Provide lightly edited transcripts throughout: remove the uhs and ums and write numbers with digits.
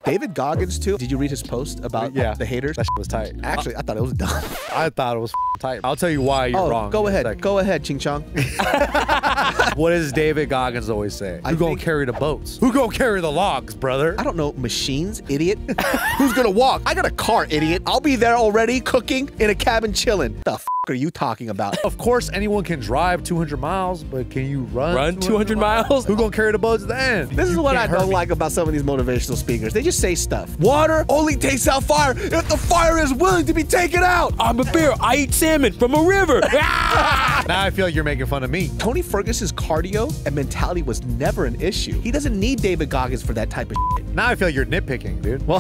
David Goggins, too. Did you read his post about the haters? That shit was tight. Actually, I thought it was dumb. I thought it was tight. I'll tell you why you're wrong. Go ahead. Go ahead, Ching Chong. What does David Goggins always say? Who gonna carry the boats? Who gonna carry the logs, brother? I don't know. Machines, idiot. Who's gonna walk? I got a car, idiot. I'll be there already, cooking in a cabin, chilling. The f are you talking about? Of course, anyone can drive 200 miles, but can you run 200 miles? Who gonna carry the boats then? This is what I don't like about some of these motivational speakers. They just say stuff. Water only takes out fire if the fire is willing to be taken out. I'm a bear. I eat salmon from a river. Now I feel like you're making fun of me. Tony Ferguson's cardio and mentality was never an issue. He doesn't need David Goggins for that type of shit. Now I feel like you're nitpicking, dude. Well,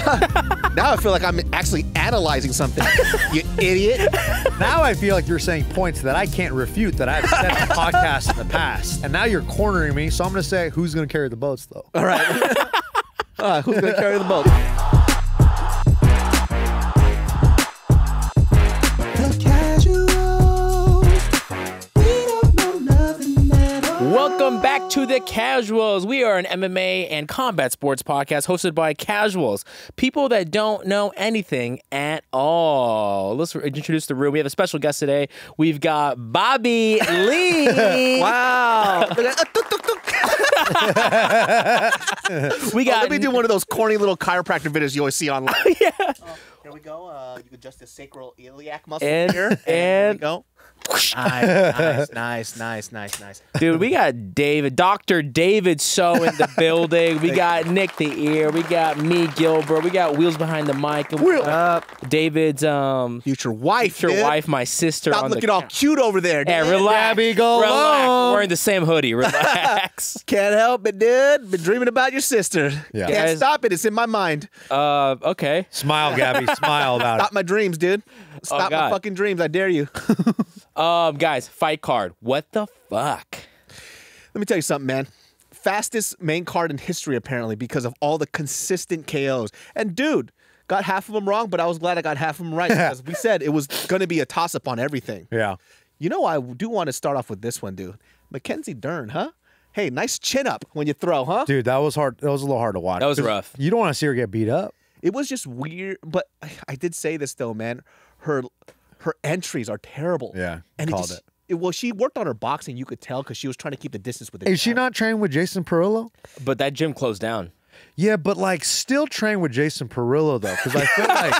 now I feel like I'm actually analyzing something, you idiot. Now I feel like you're saying points that I can't refute that I've said on podcasts in the past. And now you're cornering me, so I'm going to say who's going to carry the boats, though. All right. Who's going to carry the boat? Welcome back to The Casuals. We are an MMA and combat sports podcast hosted by casuals, people that don't know anything at all. Let's introduce the room. We have a special guest today. We've got Bobby Lee. Wow. Let me do one of those corny little chiropractor videos you always see online. Yeah. Here we go. You can adjust the sacral iliac muscle And- here. Here we go. Nice. Dude, we got Dr. David So in the building. We got Nick the Ear. We got me, Gilbert. We got Wheels Behind the Mic. David's future wife, my sister. Stop looking all cute over there, dude. Yeah, relax. Gabby, go relax. alone. We're wearing the same hoodie. Relax. Can't help it, dude. Been dreaming about your sister. Yeah. Can't Guys- stop it. It's in my mind. Okay. Smile, Gabby. Smile about Stop my dreams, dude. Stop my God. fucking dreams. I dare you. Guys, fight card. What the fuck? Let me tell you something, man. Fastest main card in history, apparently, because of all the consistent KOs. And, dude, got half of them wrong, but I was glad I got half of them right because we said it was going to be a toss-up on everything. Yeah. You know, I do want to start off with this one, dude. Mackenzie Dern, huh? Hey, nice chin up when you throw, huh? Dude, that was hard. That was a little hard to watch. That was rough. You don't want to see her get beat up. It was just weird, but I did say this, though, man. Her entries are terrible. Yeah, and called it. Well, she worked on her boxing, you could tell, because she was trying to keep the distance with the Is she not trained with Jason Perillo? But that gym closed down. Yeah, but like still trained with Jason Perillo though, because I feel like.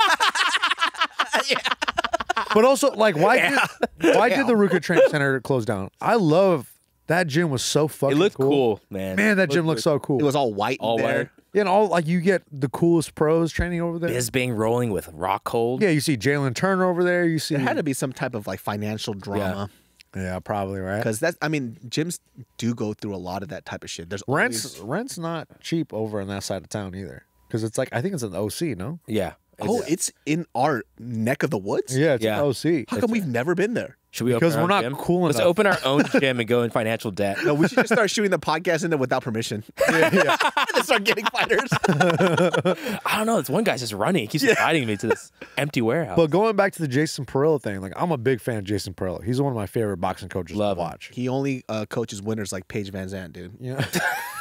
But also, like, why did the Ruka Training Center close down? I love that gym. Was so fucking. It looked cool, cool, man. Man, that gym looked so cool. It was all white All in there. white. Yeah, and all like you get the coolest pros training over there. Bisbing rolling with Rockhold. Yeah, you see Jalen Turner over there. You see. There had to be some type of like financial drama. Yeah, probably right. Because gyms do go through a lot of that type of shit. There's Rent's not cheap over on that side of town either. Because it's like I think it's an OC, no? Yeah. It's in our neck of the woods? Yeah, it's an OC. How come we've never been there? Should we open Because our we're own not gym? cool Let's enough. open our own gym and go in financial debt. No, we should just start shooting the podcast in there without permission. Yeah. And start getting fighters. I don't know. This one guy's just running. He keeps inviting me to this empty warehouse. But going back to the Jason Perillo thing, like I'm a big fan of Jason Perillo. He's one of my favorite boxing coaches Love to him. watch. He only coaches winners like Paige VanZant, dude. Yeah.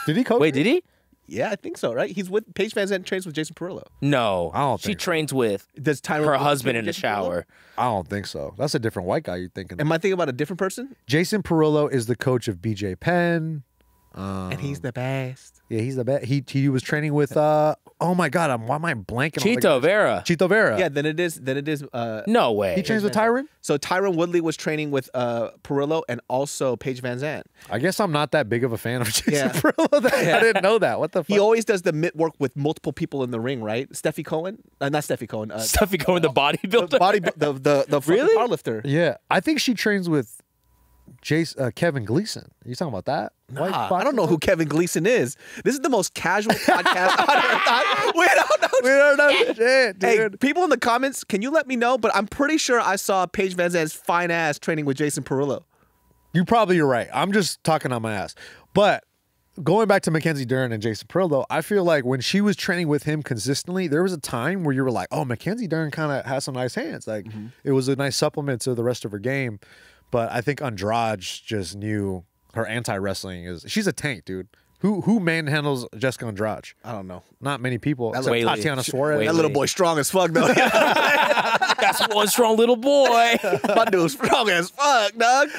Did he coach? Wait, did he? Yeah, I think so, right? He's with Paige VanZant trains with Jason Perillo. No. I don't She think so. trains with Does Tyron her Woodley husband train in the with Jason Perillo? shower. I don't think so. That's a different white guy you're thinking. Am I thinking about a different person? Jason Perillo is the coach of BJ Penn. And he's the best. Yeah, he's the best. He was training with oh my god, why am I blanking? on the Chito guys? Vera. Chito Vera. Yeah, then it is. No way. He trains with Tyron. So Tyron Woodley was training with Perillo and also Paige VanZant. I guess I'm not that big of a fan of Jason Yeah. Perillo. I didn't know that. What the fuck? He always does the mitt work with multiple people in the ring, right? Steffi Cohen, not Steffi Cohen. Stuffy going the bodybuilder. the Really? powerlifter. Yeah, I think she trains with Kevin Gleason. Are you talking about that? White I boxing don't know who coach? Kevin Gleason is. This is the most casual podcast on earth. We don't know. We don't know shit, Hey, dude. people in the comments, can you let me know? But I'm pretty sure I saw Paige VanZant's fine ass training with Jason Perillo. You're right. I'm just talking on my ass. But going back to Mackenzie Dern and Jason Perillo, I feel like when she was training with him consistently, there was a time where you were like, oh, Mackenzie Dern kind of has some nice hands. Like it was a nice supplement to the rest of her game. But I think Andrade just knew her anti-wrestling is... She's a tank, dude. Who manhandles Jessica Andrade? I don't know. Not many people. Except Whaley. Tatiana Suarez. That little boy strong as fuck, though. That's one strong little boy. My dude's strong as fuck, dog.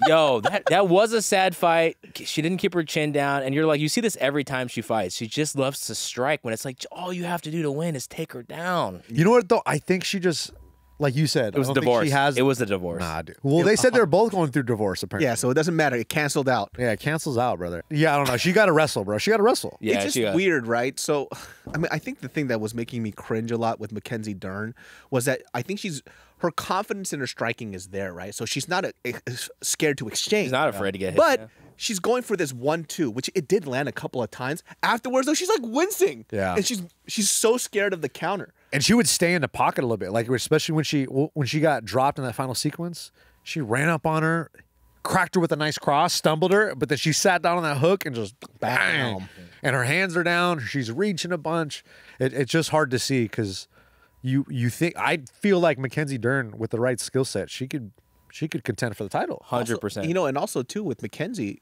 Yo, that was a sad fight. She didn't keep her chin down, and you're like, you see this every time she fights. She just loves to strike when it's like all you have to do to win is take her down. You know what though? I think she just, like you said, It was I a don't think divorce. She has. It was a divorce. Nah, dude. Well, they said they're both going through divorce apparently. Yeah, so it doesn't matter. It canceled out. Yeah, it cancels out, brother. Yeah, I don't know. She got to wrestle, bro. She got to wrestle. Yeah, It's just she got- weird, right? So, I mean, I think the thing that was making me cringe a lot with Mackenzie Dern was that I think her confidence in her striking is there, right? So she's not scared to exchange. She's not afraid to get hit. But yeah. she's going for this 1-2, which it did land a couple of times. Afterwards, though, she's like wincing. Yeah. And she's so scared of the counter. And she would stay in the pocket a little bit, like especially when she got dropped in that final sequence. She ran up on her, cracked her with a nice cross, stumbled her, but then she sat down on that hook and just bang. Bam. And her hands are down. She's reaching a bunch. It's just hard to see because you think, I feel like Mackenzie Dern with the right skill set, she could contend for the title. 100%. You know, and also too with Mackenzie,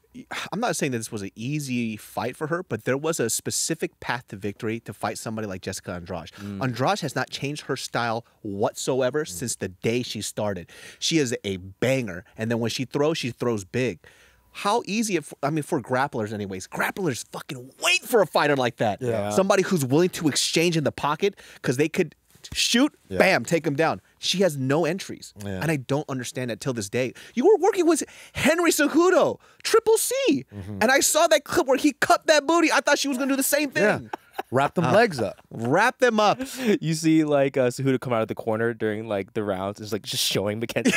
I'm not saying that this was an easy fight for her, but there was a specific path to victory to fight somebody like Jessica Andrade. Andrade has not changed her style whatsoever since the day she started. She is a banger, and then when she throws big. How easy for grapplers anyways. Grapplers fucking wait for a fighter like that. Yeah. Somebody who's willing to exchange in the pocket because they could shoot, bam, take him down. She has no entries. Yeah. And I don't understand that till this day. You were working with Henry Cejudo, Triple C. And I saw that clip where he cut that booty. I thought she was going to do the same thing. Yeah. Wrap them legs up. Wrap them up. You see, like, Cejudo come out of the corner during, like, the rounds. It's, like, just showing Mackenzie.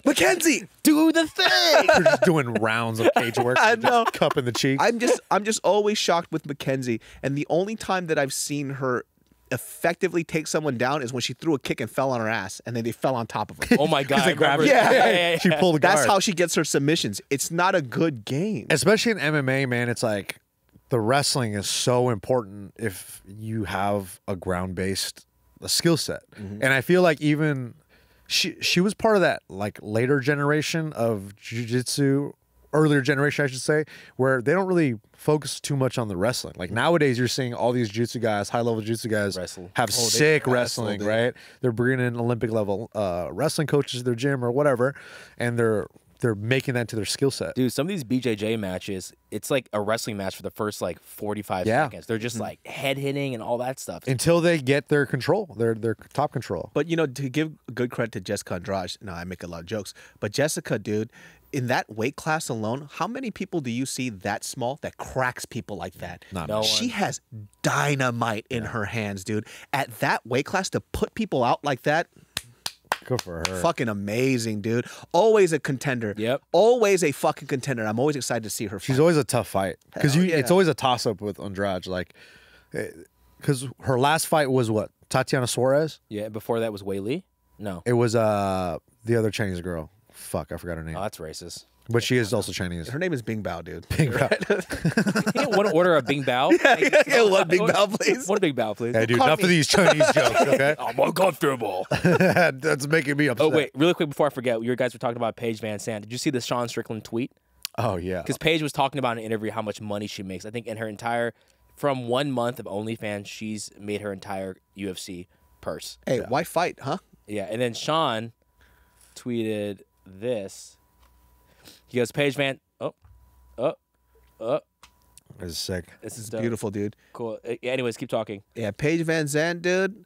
Mackenzie, Do the thing! They're just doing rounds of cage work. I just know. Cup in the cheek. I'm just always shocked with Mackenzie. And the only time that I've seen her effectively take someone down is when she threw a kick and fell on her ass, and then they fell on top of her. Oh, my God. they I grab remember- her. Yeah. She pulled the guard. That's how she gets her submissions. It's not a good game. Especially in MMA, man, it's like the wrestling is so important if you have a ground-based skill set. And I feel like even she was part of that like later generation of jiu-jitsu, earlier generation, I should say, where they don't really focus too much on the wrestling. Like nowadays, you're seeing all these jiu-jitsu guys, high-level jiu-jitsu guys, Wrestle. have sick wrestling, dude. right? They're bringing in Olympic-level wrestling coaches to their gym or whatever, and they're making that to their skill set. Dude, some of these BJJ matches, it's like a wrestling match for the first, like, 45 Yeah. seconds. They're just, like, head hitting and all that stuff. Until they get their control, their top control. But, you know, to give good credit to Jessica Andrade, now I make a lot of jokes, but Jessica, dude, in that weight class alone, how many people do you see that small that cracks people like that? Not No She one. has dynamite in her hands, dude. At that weight class, to put people out like that, Good for her. fucking amazing, dude. Always a contender. Yep. Always a fucking contender. I'm always excited to see her fight. She's always a tough fight because Hell yeah. it's always a toss up with Andrade. Like, because her last fight was what, Tatiana Suarez. Yeah, before that was Whaley? No. It was the other Chinese girl. Fuck, I forgot her name. Oh, that's racist. But she is also Chinese. Her name is Bing Bao, dude. Bing Can you get one order of Bing Bao? Yeah, one Bing Bao, please. One Bing Bao, please. Hey, dude, Call enough me. of these Chinese jokes, okay? I'm uncomfortable. That's making me upset. Oh, wait. Really quick before I forget, you guys were talking about Paige VanZant. Did you see the Sean Strickland tweet? Oh, yeah. Because Paige was talking about in an interview how much money she makes. I think in her entire, from 1 month of OnlyFans, she's made her entire UFC purse. Hey, why fight, huh? Yeah, and then tweeted this. He goes, Paige Van. This is sick. This is dope. Beautiful, dude. Cool. Anyways, keep talking. Yeah, Paige VanZant, dude.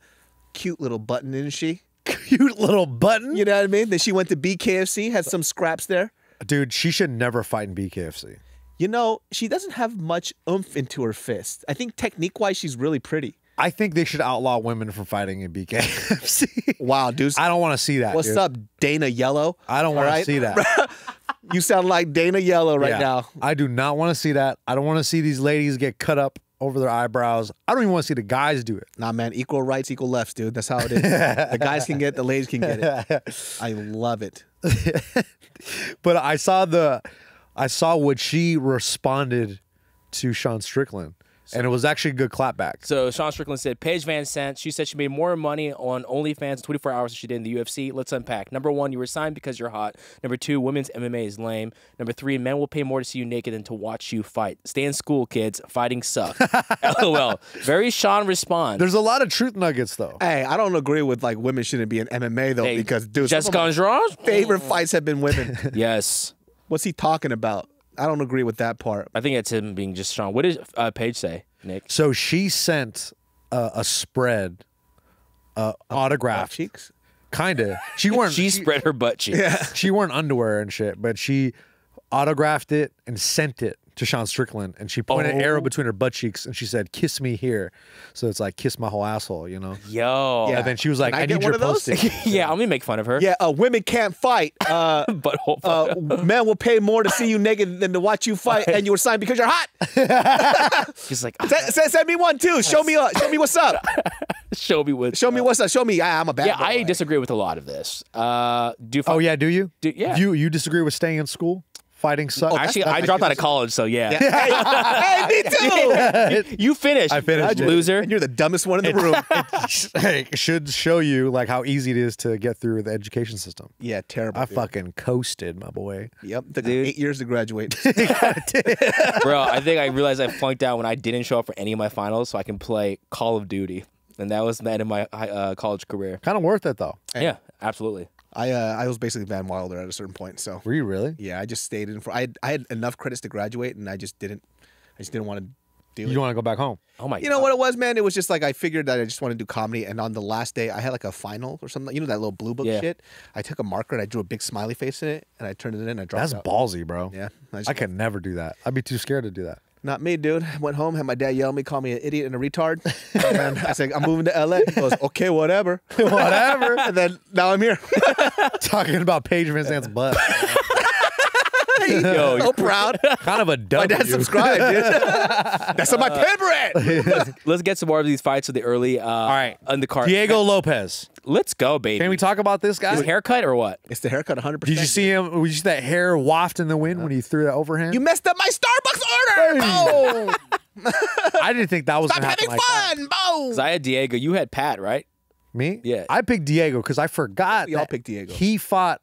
Cute little button, isn't she? Cute little button. You know what I mean? Then she went to BKFC, had some scraps there. Dude, she should never fight in BKFC. You know, she doesn't have much oomph into her fist. I think technique-wise, she's really pretty. I think they should outlaw women from fighting in BKFC. Wow, dude. I don't want to see that. What's dude. up, Dana Yellow? I don't All want to right? see that. You sound like Dana Yellow right Yeah. now. I do not want to see that. I don't want to see these ladies get cut up over their eyebrows. I don't even want to see the guys do it. Nah, man, equal rights, equal lefts, dude. That's how it is. The guys can get it, the ladies can get it. I love it. But I saw what she responded to Sean Strickland. and it was actually a good clapback. So Sean Strickland said, Paige VanZant, she said she made more money on OnlyFans in 24 hours than she did in the UFC. Let's unpack. Number 1, you were signed because you're hot. Number 2, women's MMA is lame. Number 3, men will pay more to see you naked than to watch you fight. Stay in school, kids. Fighting sucks. LOL. Very Sean response. There's a lot of truth nuggets though. Hey, I don't agree with like women shouldn't be in MMA though, because dude, Jessica some of my Andrade? favorite fights have been women. Yes. What's he talking about? I don't agree with that part. I think it's him being just Sean. What did Paige say, Nick? So she sent a spread, autographed. Cheeks? Kinda. She weren't. She spread her butt cheeks. Yeah. She weren't underwear and shit, but she autographed it and sent it to Sean Strickland, and she pointed an arrow between her butt cheeks, and she said, "Kiss me here." So it's like kiss my whole asshole, you know. Yo. Yeah. And then she was like, Can I "I get need one your of those?" posting." Yeah, I'm gonna make fun of her. Yeah, women can't fight. But Men will pay more to see you naked than to watch you fight, and you were signed because you're hot. she's like, Send me one too. Show me what's up. show me what. Show me what's up. Show me I'm a bad Yeah, boy. I disagree with a lot of this. Oh yeah, do you? Yeah. You disagree with staying in school? Fighting sucks. Actually, I dropped out of college, so yeah. Hey, me too. You finished. I finished, you yeah. loser. And you're the dumbest one in the room. Hey, it should show you like how easy it is to get through the education system. Yeah, terrible. I dude. fucking coasted, my boy. Yep, took Dude. 8 years to graduate. Bro, I think I realized I flunked out when I didn't show up for any of my finals, so I can play Call of Duty, and that was the end of my college career. Kind of worth it though. Yeah, absolutely. I was basically Van Wilder at a certain point. So Were you really? yeah, I just stayed in for. I had enough credits to graduate, and I just didn't want to do You it. want to go back home? Oh my You god. know what it was, man? It was just like I figured that I just wanted to do comedy, and on the last day, I had like a final or something. You know that little blue book Yeah. shit. I took a marker and I drew a big smiley face in it, and I turned it in. And I dropped That's out. ballsy, bro. Yeah, I could never do that. I'd be too scared to do that. Not me, dude. Went home, had my dad yell at me, call me an idiot and a retard. And I said, I'm moving to LA. He goes, okay, whatever. Whatever. And then now I'm here. Talking about Paige VanZant's butt. Yo, So proud. Kind of a My W. dad subscribed, dude. That's on my pen bread. let's get some more of these fights of the early All right. undercard. Diego Lopez. Let's go, baby. Can we talk about this guy? His haircut or what? It's the haircut 100%. Did you see him? Did you see that hair waft in the wind when he threw that overhand? You messed up my Starbucks order. Oh, I didn't think that was stop going to happen having like that. fun. Boom. Because I had Diego. You had Pat, right? Me? Yeah. I picked Diego because I forgot. We all that picked Diego. He fought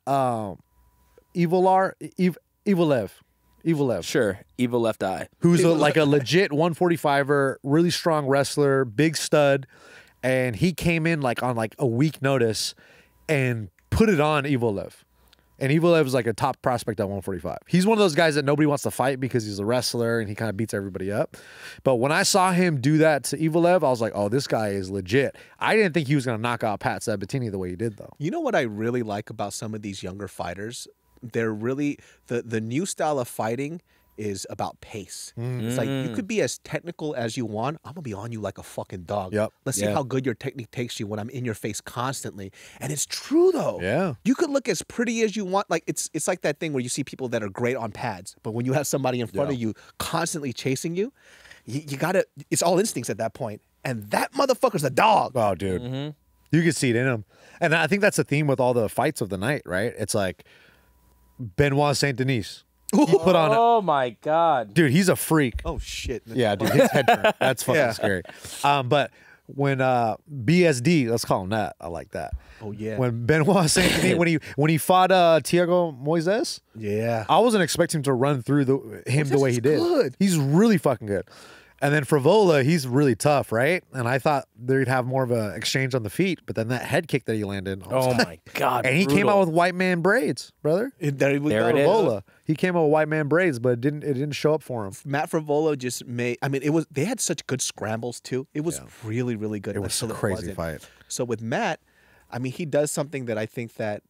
Evelev, Sure. Evil left eye. who's like a legit 145er, really strong wrestler, big stud, and he came in like on like a week notice and put it on Evelev. And Evelev is like a top prospect at 145. He's one of those guys that nobody wants to fight because he's a wrestler and he kind of beats everybody up. But when I saw him do that to Evelev, I was like, oh, this guy is legit. I didn't think he was going to knock out Pat Sabatini the way he did, though. You know what I really like about some of these younger fighters? They're really the new style of fighting is about pace. It's like you could be as technical as you want. I'm gonna be on you like a fucking dog. Yep. Let's see Yeah. how good your technique takes you when I'm in your face constantly. And it's true though. Yeah. You could look as pretty as you want. Like it's like that thing where you see people that are great on pads, but when you have somebody in front of you constantly chasing you, you gotta. It's all instincts at that point. And that motherfucker's a dog. Oh, dude. You can see it in him. And I think that's the theme with all the fights of the night, right? It's like Benoit St. Denise. He put on Oh my god. dude, he's a freak. Oh shit. Yeah, dude, his head turn. That's fucking Yeah. scary. But when BSD, let's call him that. I like that. Oh yeah. When Benoit St. Denis, when he fought Thiago Moises, Yeah. I wasn't expecting him to run through him the way he did. good. He's really fucking good. And then Frivola, he's really tough, right? And I thought they'd have more of an exchange on the feet, but then that head kick that he landed, Oh my god. and he came out with white man braids, brother. There we There go. it is. Frivola, he came out with white man braids, but it didn't show up for him. Matt Frivola just made. I mean, they had such good scrambles too. It was really, really good. It was a until crazy wasn't. fight. So with Matt, I mean, he does something that I think that,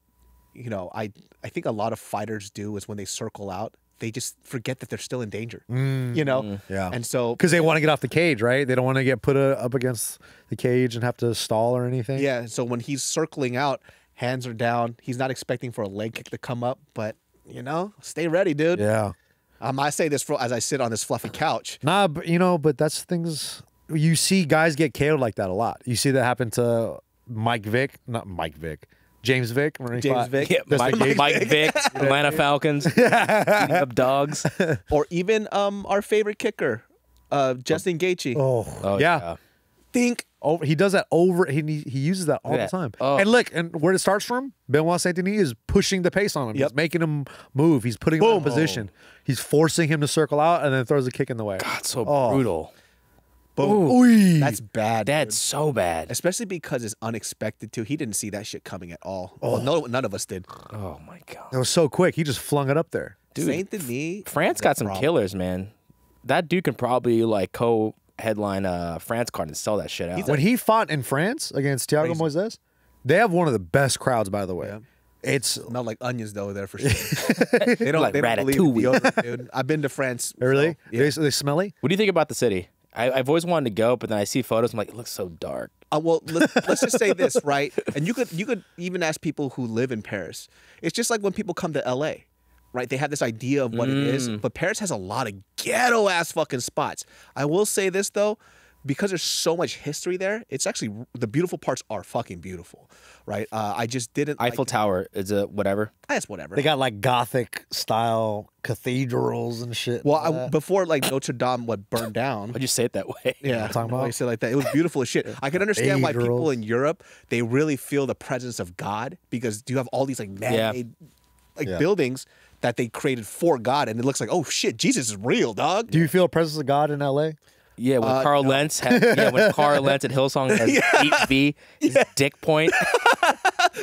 you know, I think a lot of fighters do is when they circle out, they just forget that they're still in danger. You know. Yeah. And so Because they want to get off the cage, right? They don't want to get put up against the cage and have to stall or anything. yeah. So when he's circling out, hands are down. He's not expecting for a leg kick to come up, but you know, stay ready, dude. Yeah. I say this as I sit on this fluffy couch. Nah, but but that's things you see guys get KO'd like that a lot. You see that happen to James Vick. When he James fought- Vick. Yeah, That's Mike Vick, Atlanta Falcons, eating up dogs. Or even our favorite kicker, Justin Gaethje. Oh, yeah. Think He does that over. He uses that all the time. Oh. And look, and where it starts from, Benoit St is pushing the pace on him. Yep. He's making him move. He's putting him in position. He's forcing him to circle out and then throws a kick in the way. God, so brutal. boom. That's bad. That's dude. so bad. Especially because it's unexpected too. He didn't see that shit coming at all. Well, no, none of us did. Oh my god. It was so quick. He just flung it up there. Dude, Saint Denis. France got some killers, man. That dude can probably like co-headline France card and sell that shit out. When he fought in France against Thiago Moises, they have one of the best crowds, by the way. Yeah. It's Smell like onions though there for sure. They don't Like they don't believe in ratatouille. deodorant, dude. I've been to France. really So, yeah. they smelly. What do you think about the city? I've always wanted to go, but then I see photos. I'm like, it looks so dark. Well, let's just say this, right? And you could even ask people who live in Paris. It's just like when people come to LA, right? They have this idea of what it is, but Paris has a lot of ghetto ass fucking spots. I will say this though, because there's so much history there, it's actually the beautiful parts are fucking beautiful, right? I just didn't Eiffel Tower is a whatever. That's whatever. They got like Gothic style cathedrals and shit. Well, before like Notre Dame burned down. Why'd you say it that way? Yeah, talking about? I said like that. It was beautiful as shit. I can understand why people Cathedrals. in Europe they really feel the presence of God because you have all these like man-made buildings that they created for God, and it looks like oh shit, Jesus is real, dog. Do you feel a presence of God in LA? Yeah, when Carl Lentz had, when Carl Lentz at Hillsong has 8V, his dick point,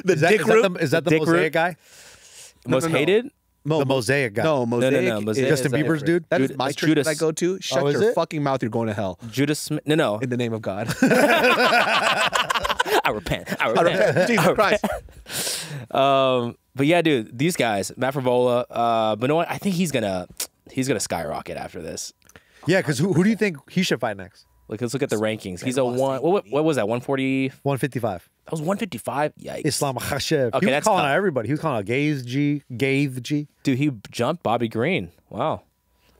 The dick room. Is that the dick Mosaic root? guy? most no. hated. The Mosaic guy. No, Mosaic. No, Mosaic Justin is Bieber's different. dude? That is Judas- my it's church Judas. that I go to. Shut is your it? fucking mouth. You're going to hell. Judas Smith. No. In the name of God. I repent. I repent. Jesus Christ. But yeah, dude, these guys, Matt Favola, Benoit, I think he's gonna skyrocket after this. Yeah, because who do you think he should fight next? Like, let's look at the rankings. He's a one. What was that? 140. 155. That was 155. Yikes. Islam Khashev. Okay, He was that's calling tough. out everybody. He was calling out Gaze G. Dude, he jumped Bobby Green. Wow.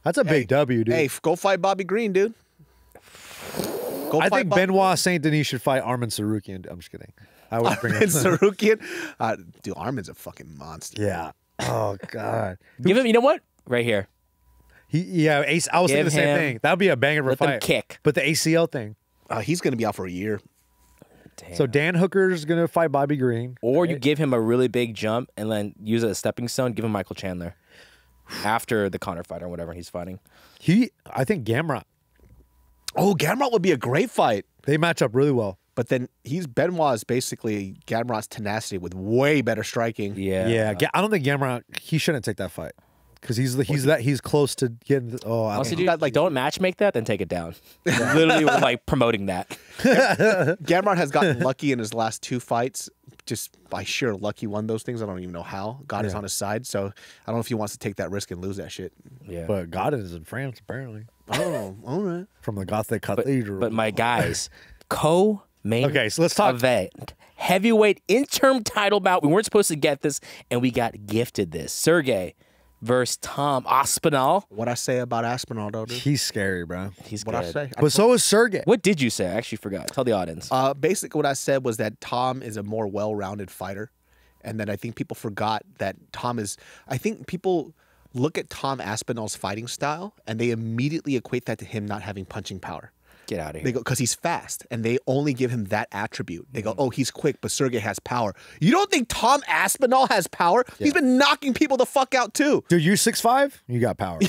That's a big W, dude. Hey, go fight Bobby Green, dude. Go I fight think Bobby Benoit St. Denis should fight Armin Sarukian. I'm just kidding. I would bring and him. Sarukian. Dude, Armin's a fucking monster. Yeah. Oh God. Give him. You know what? Right here. Ace. I was thinking Give the same him- thing. That would be a banger of a let them fight. kick. But the ACL thing. He's gonna be out for a year. Damn. So Dan Hooker's gonna fight Bobby Green. Or you give him a really big jump and then use it as a stepping stone. Give him Michael Chandler after the Conor fight or whatever he's fighting. I think Gamrot. Oh, Gamrot would be a great fight. They match up really well. But then Benoit is basically Gamrot's tenacity with way better striking. Yeah. Yeah. I don't think Gamrot. He shouldn't take that fight because he's close to getting. Honestly, dude, got, like- don't match make that, then take it down. Literally, we're like promoting that. Gamrot has gotten lucky in his last two fights. Just by sheer luck, he won those things. I don't even know how. God is on his side, so I don't know if he wants to take that risk and lose that shit. Yeah. But Goggins is in France apparently Oh, all right. from the Gothic Cathedral. But my guys, co-main Okay, so let's talk- event. Heavyweight interim title bout. We weren't supposed to get this, and we got gifted this. Sergey versus Tom Aspinall. What I say about Aspinall, though, dude? He's scary, bro. He's What good. I say? But so is Sergey. What did you say? I actually forgot. Tell the audience. Basically, what I said was that Tom is a more well-rounded fighter, and then I think people forgot that Tom is. I think people look at Tom Aspinall's fighting style, and they immediately equate that to him not having punching power. Get out of here. They go because he's fast, and they only give him that attribute. They go, "Oh, he's quick, but Sergey has power." You don't think Tom Aspinall has power? He's been knocking people the fuck out too. Dude, you 6'5"? You got power. You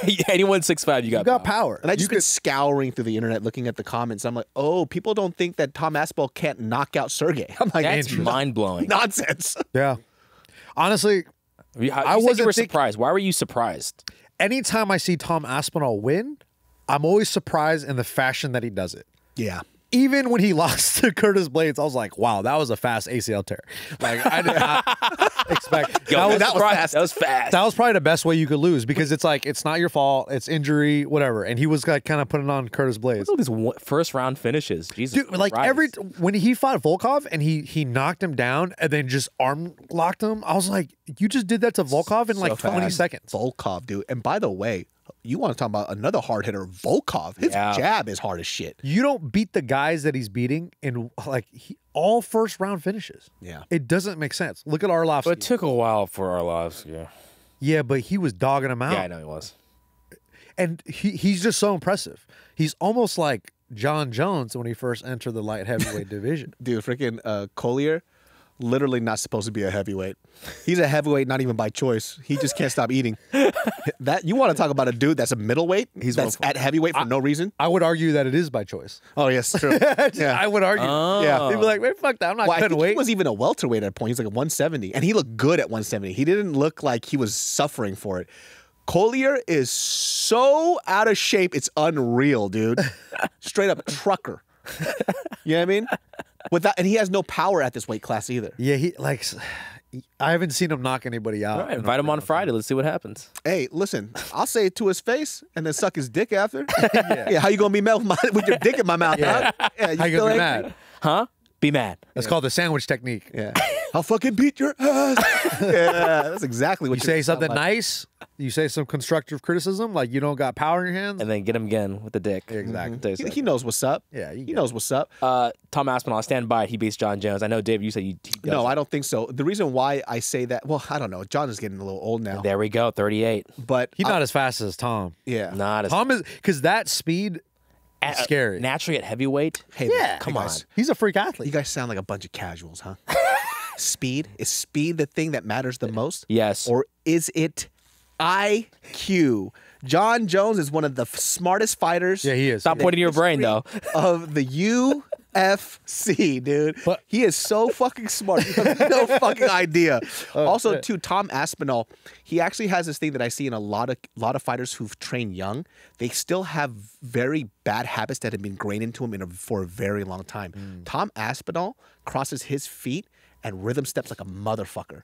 Yeah, anyone 6'5", you got power. And I just been scouring through the internet, looking at the comments. I'm like, "Oh, people don't think that Tom Aspinall can't knock out Sergey." I'm like, That's mind blowing. nonsense. Yeah. Honestly, I wasn't you were think- surprised. Why were you surprised? anytime I see Tom Aspinall win, I'm always surprised in the fashion that he does it. Yeah. Even when he lost to Curtis Blades, I was like, wow, that was a fast ACL tear. Like, I did not expect. Yo, that was fast. That was fast. That was probably the best way you could lose because it's like, it's not your fault. It's injury, whatever. And he was like kind of putting on Curtis Blades. Look at these first round finishes. Jesus. Dude, like Christ. when he fought Volkov and he knocked him down and then just arm locked him, I was like, you just did that to Volkov in like 20 seconds. Volkov, dude. And by the way, you want to talk about another hard hitter, Volkov. His jab is hard as shit. You don't beat the guys that he's beating in like all first round finishes. Yeah. It doesn't make sense. Look at Arlovsky. But it took a while for our lives. Yeah. Yeah, but he was dogging him out. Yeah, I know he was. and he's just so impressive. He's almost like John Jones when he first entered the light heavyweight division. Dude, freaking Collier, literally not supposed to be a heavyweight. He's a heavyweight, not even by choice. He just can't stop eating. That you want to talk about a dude that's a middleweight? That's at heavyweight for no reason? I would argue that it is by choice. Oh, yes, true. Yeah. I would argue. Yeah. He'd be like, man, fuck that. I'm not Well, I cutting think he weight. was even a welterweight at a point. He's like a 170, and he looked good at 170. He didn't look like he was suffering for it. Collier is so out of shape, it's unreal, dude. Straight up trucker. You know what I mean? And he has no power at this weight class either. Yeah, I haven't seen him knock anybody out. All right, invite him on Friday. Let's see what happens. Hey, listen, I'll say it to his face and then suck his dick after. Yeah, how you gonna be mad with your dick in my mouth? Yeah. Huh? Yeah, How you still gonna be angry? mad? Huh? Be mad. That's called the sandwich technique. Yeah. I'll fucking beat your ass. Yeah, that's exactly what You say something nice, you say some constructive criticism, like you don't got power in your hands. And then get him again with the dick. Exactly. He knows what's up. Yeah, he knows what's up. Tom Aspinall, stand by. He beats John Jones. I know, Dave, you said he does. No, I don't think so. The reason why I say that, well, I don't know. John is getting a little old now. There we go, 38. But He's not as fast as Tom. yeah. Not as Tom is, because that speed is scary. naturally at heavyweight. Hey, Yeah. Come hey on. guys, He's a freak you athlete. guys sound like a bunch of casuals, huh? Speed? Is speed the thing that matters the most? Yes. Or is it IQ? John Jones is one of the smartest fighters Yeah, he is. Stop pointing your brain, though. of the UFC, dude. But- He is so fucking smart. You have no fucking idea. Also, shit. too, Tom Aspinall, he actually has this thing that I see in a lot of fighters who've trained young. They still have very bad habits that have been ingrained into them for a very long time. Tom Aspinall crosses his feet and rhythm steps like a motherfucker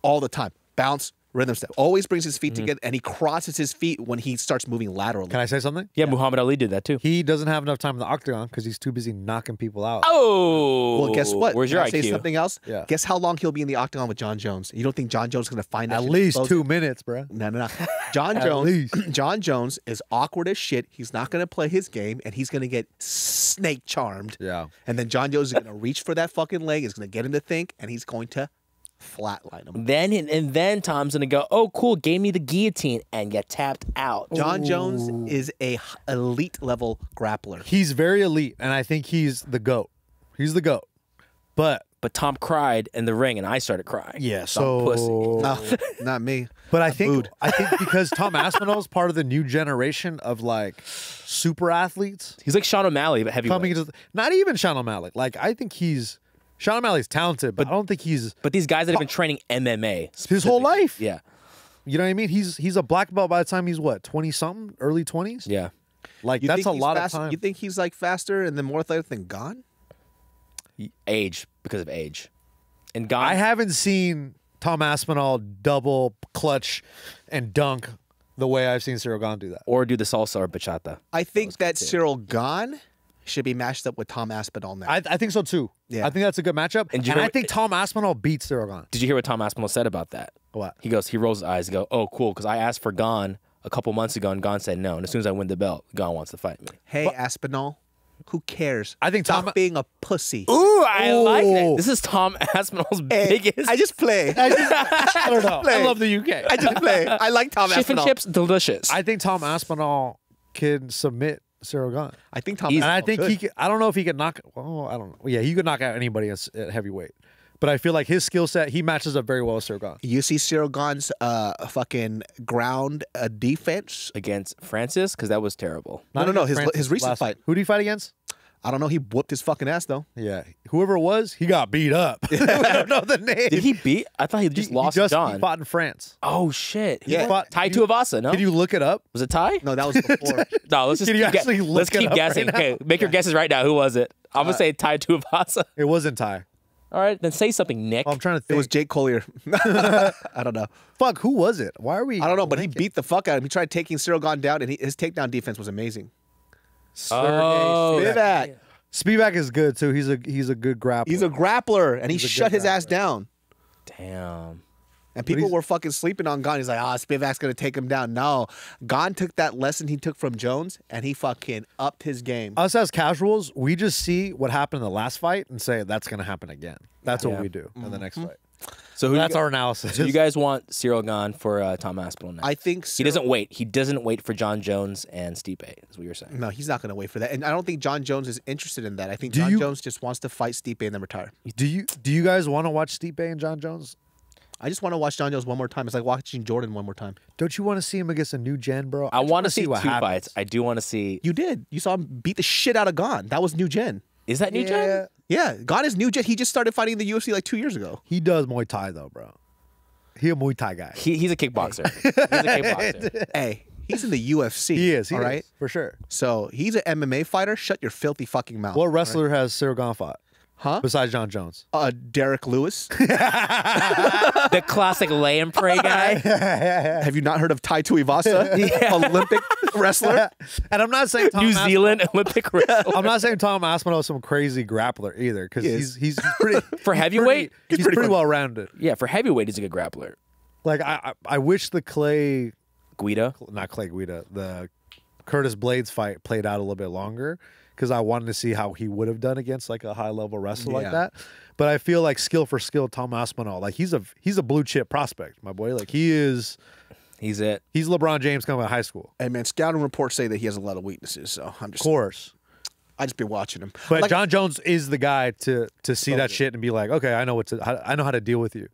all the time. Bounce, rhythm step. Always brings his feet together, and he crosses his feet when he starts moving laterally. Can I say something? Yeah, Muhammad Ali did that too. He doesn't have enough time in the octagon because he's too busy knocking people out. Oh. Well, guess what? Where's Can your I say IQ? something else? Yeah. Guess how long he'll be in the octagon with John Jones? You don't think John Jones is going to find that At shit least explosive? 2 minutes, bro. No. John At Jones. least. John Jones is awkward as shit. He's not going to play his game, and he's going to get snake charmed. Yeah. And then John Jones is going to reach for that fucking leg. Is going to get him to think, and he's going to flatline him. Then Tom's gonna go, oh cool, gave me the guillotine and get tapped out. John Jones is a elite level grappler. He's very elite, and I think he's the GOAT. He's the GOAT. But Tom cried in the ring and I started crying. yeah, I'm so pussy. No, not me. But I think because Tom Aspinall is part of the new generation of like super athletes He's like Sean O'Malley, but heavyweight. coming into not even Sean O'Malley. Like I think Sean O'Malley's talented, but I don't think he's But these guys that have been training MMA his whole life. Yeah. You know what I mean? He's a black belt by the time he's what, 20 something, early 20s? Yeah. Like You that's think a he's lot fast- of time. You think he's like faster and then more athletic than Gane? Age, because of age. And Gane, I haven't seen Tom Aspinall double clutch and dunk the way I've seen Ciryl Gane do that. or do the salsa or bachata. I think that Ciryl Gane should be matched up with Tom Aspinall now. I think so too. Yeah. I think that's a good matchup. And And, you hear- I think Tom Aspinall beats Ciryl Gane. Did you hear what Tom Aspinall said about that? What? He rolls his eyes and go, oh, cool, because I asked for Gane a couple months ago and Gane said no. And as soon as I win the belt, Gane wants to fight me. Hey, Aspinall, who cares? I think Stop Tom- being a pussy. Ooh, I like Ooh. that. This is Tom Aspinall's Hey, biggest. I just play. I don't know. play. I love the UK. I just play. I like Tom Chip and Aspinall. chips, delicious. I think Tom Aspinall can submit Ciryl Gane. I think Tom He's- And Aspinall I think could. he could, I don't know if he could knock, well, I don't know. Yeah, he could knock out anybody at heavyweight. But I feel like his skill set, he matches up very well with Ciryl Gane. You see Ciryl Gane's fucking ground defense? Against Francis, because that was terrible. No. against Francis His recent last- fight. Who did he fight against? I don't know. He whooped his fucking ass though. Yeah. Whoever it was, he got beat up. I don't know the name. Did he beat? I thought he just lost to He John. fought in France. Oh, shit. Yeah. fought- Tai Can you- Tuivasa, no? Can you look it up? Was it Ty? No, that was before. No, let's just Can you keep, actually let's look it keep up guessing. right now? Okay, make your guesses right now. Who was it? I'm going to say Ty Tuivasa. It wasn't Ty. All right, then say something, Nick. I'm trying to It think. was Jake Collier. I don't know. Fuck, who was it? Why are we? I don't know, but he beat the fuck out of him. He tried taking Ciryl Gane down, and his takedown defense was amazing. Oh, Spivak. Spivak is good too. He's a good grappler. He's a grappler, and he He's a shut good his ass down. damn. And people he's- were fucking sleeping on Gane. He's like, Spivak's going to take him down. No. Gane took that lesson he took from Jones, and he fucking upped his game. Us as casuals, we just see what happened in the last fight and say that's going to happen again. That's what Yeah. we do in the next fight. So who That's our analysis. So you guys want Ciryl Gane for Tom Aspinall now? I think he doesn't wait. He doesn't wait for John Jones and Stipe, is what you're saying. No, he's not going to wait for that. And I don't think John Jones is interested in that. I think John Jones just wants to fight Stipe and then retire. Do you guys want to watch Stipe and John Jones? I just want to watch John Jones one more time. It's like watching Jordan one more time. Don't you want to see him against a new gen, bro? I want to see what two happens. fights. I do want to see. You did. You saw him beat the shit out of Gane. That was new gen. Is that new gen? Yeah, Gane is new gen. He just started fighting in the UFC like 2 years ago. He does Muay Thai though, bro. He a Muay Thai guy. He's a kickboxer. He's a kickboxer. Hey, he's in the UFC. He is. All right, for sure. So he's an MMA fighter. Shut your filthy fucking mouth. What wrestler has Ciryl Gane fought? Huh? Besides John Jones. Derek Lewis. The classic lay and pray guy. Have you not heard of Tai Tuivasa, Olympic wrestler? And I'm not saying New Zealand Olympic wrestler. I'm not saying Tom Aspinall is some crazy grappler either, because he's pretty For heavyweight? He's pretty well rounded. Yeah, for heavyweight, he's a good grappler. Like I wish the Guida? the Curtis Blades fight played out a little bit longer, because I wanted to see how he would have done against like a high level wrestler like that. But I feel like skill for skill, Tom Aspinall, like he's a blue chip prospect, my boy. Like he's it. He's LeBron James coming out of high school. Hey man, scouting reports say that he has a lot of weaknesses. So I'm just, Of course. I just be watching him. But Like- John Jones is the guy to see that shit and be like, okay, I know how to deal with you.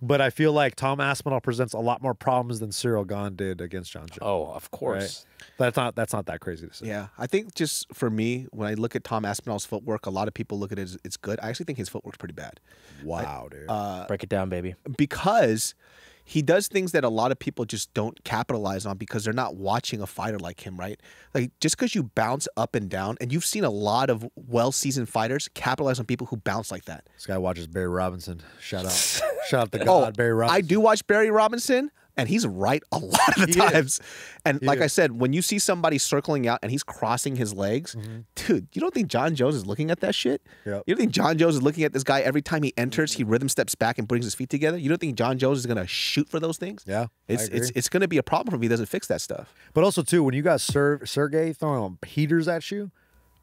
But I feel like Tom Aspinall presents a lot more problems than Ciryl Gane did against John Jones. Oh, of course. Right? That's not that crazy to say. Yeah, I think just for me, when I look at Tom Aspinall's footwork, a lot of people look at it as it's good. I actually think his footwork's pretty bad. Wow, dude. Break it down, baby. Because he does things that a lot of people just don't capitalize on because they're not watching a fighter like him, right? Like just because you bounce up and down, and you've seen a lot of well-seasoned fighters capitalize on people who bounce like that. This guy watches Barry Robinson. Shout out to God, Barry Robinson. I do watch Barry Robinson, and he's right a lot of the times. And like I said, when you see somebody circling out and he's crossing his legs, dude, you don't think John Jones is looking at that shit? Yep. You don't think John Jones is looking at this guy every time he enters, he rhythm steps back and brings his feet together? You don't think John Jones is going to shoot for those things? Yeah, It's going to be a problem if he doesn't fix that stuff. But also too, when you got Sergei throwing heaters at you,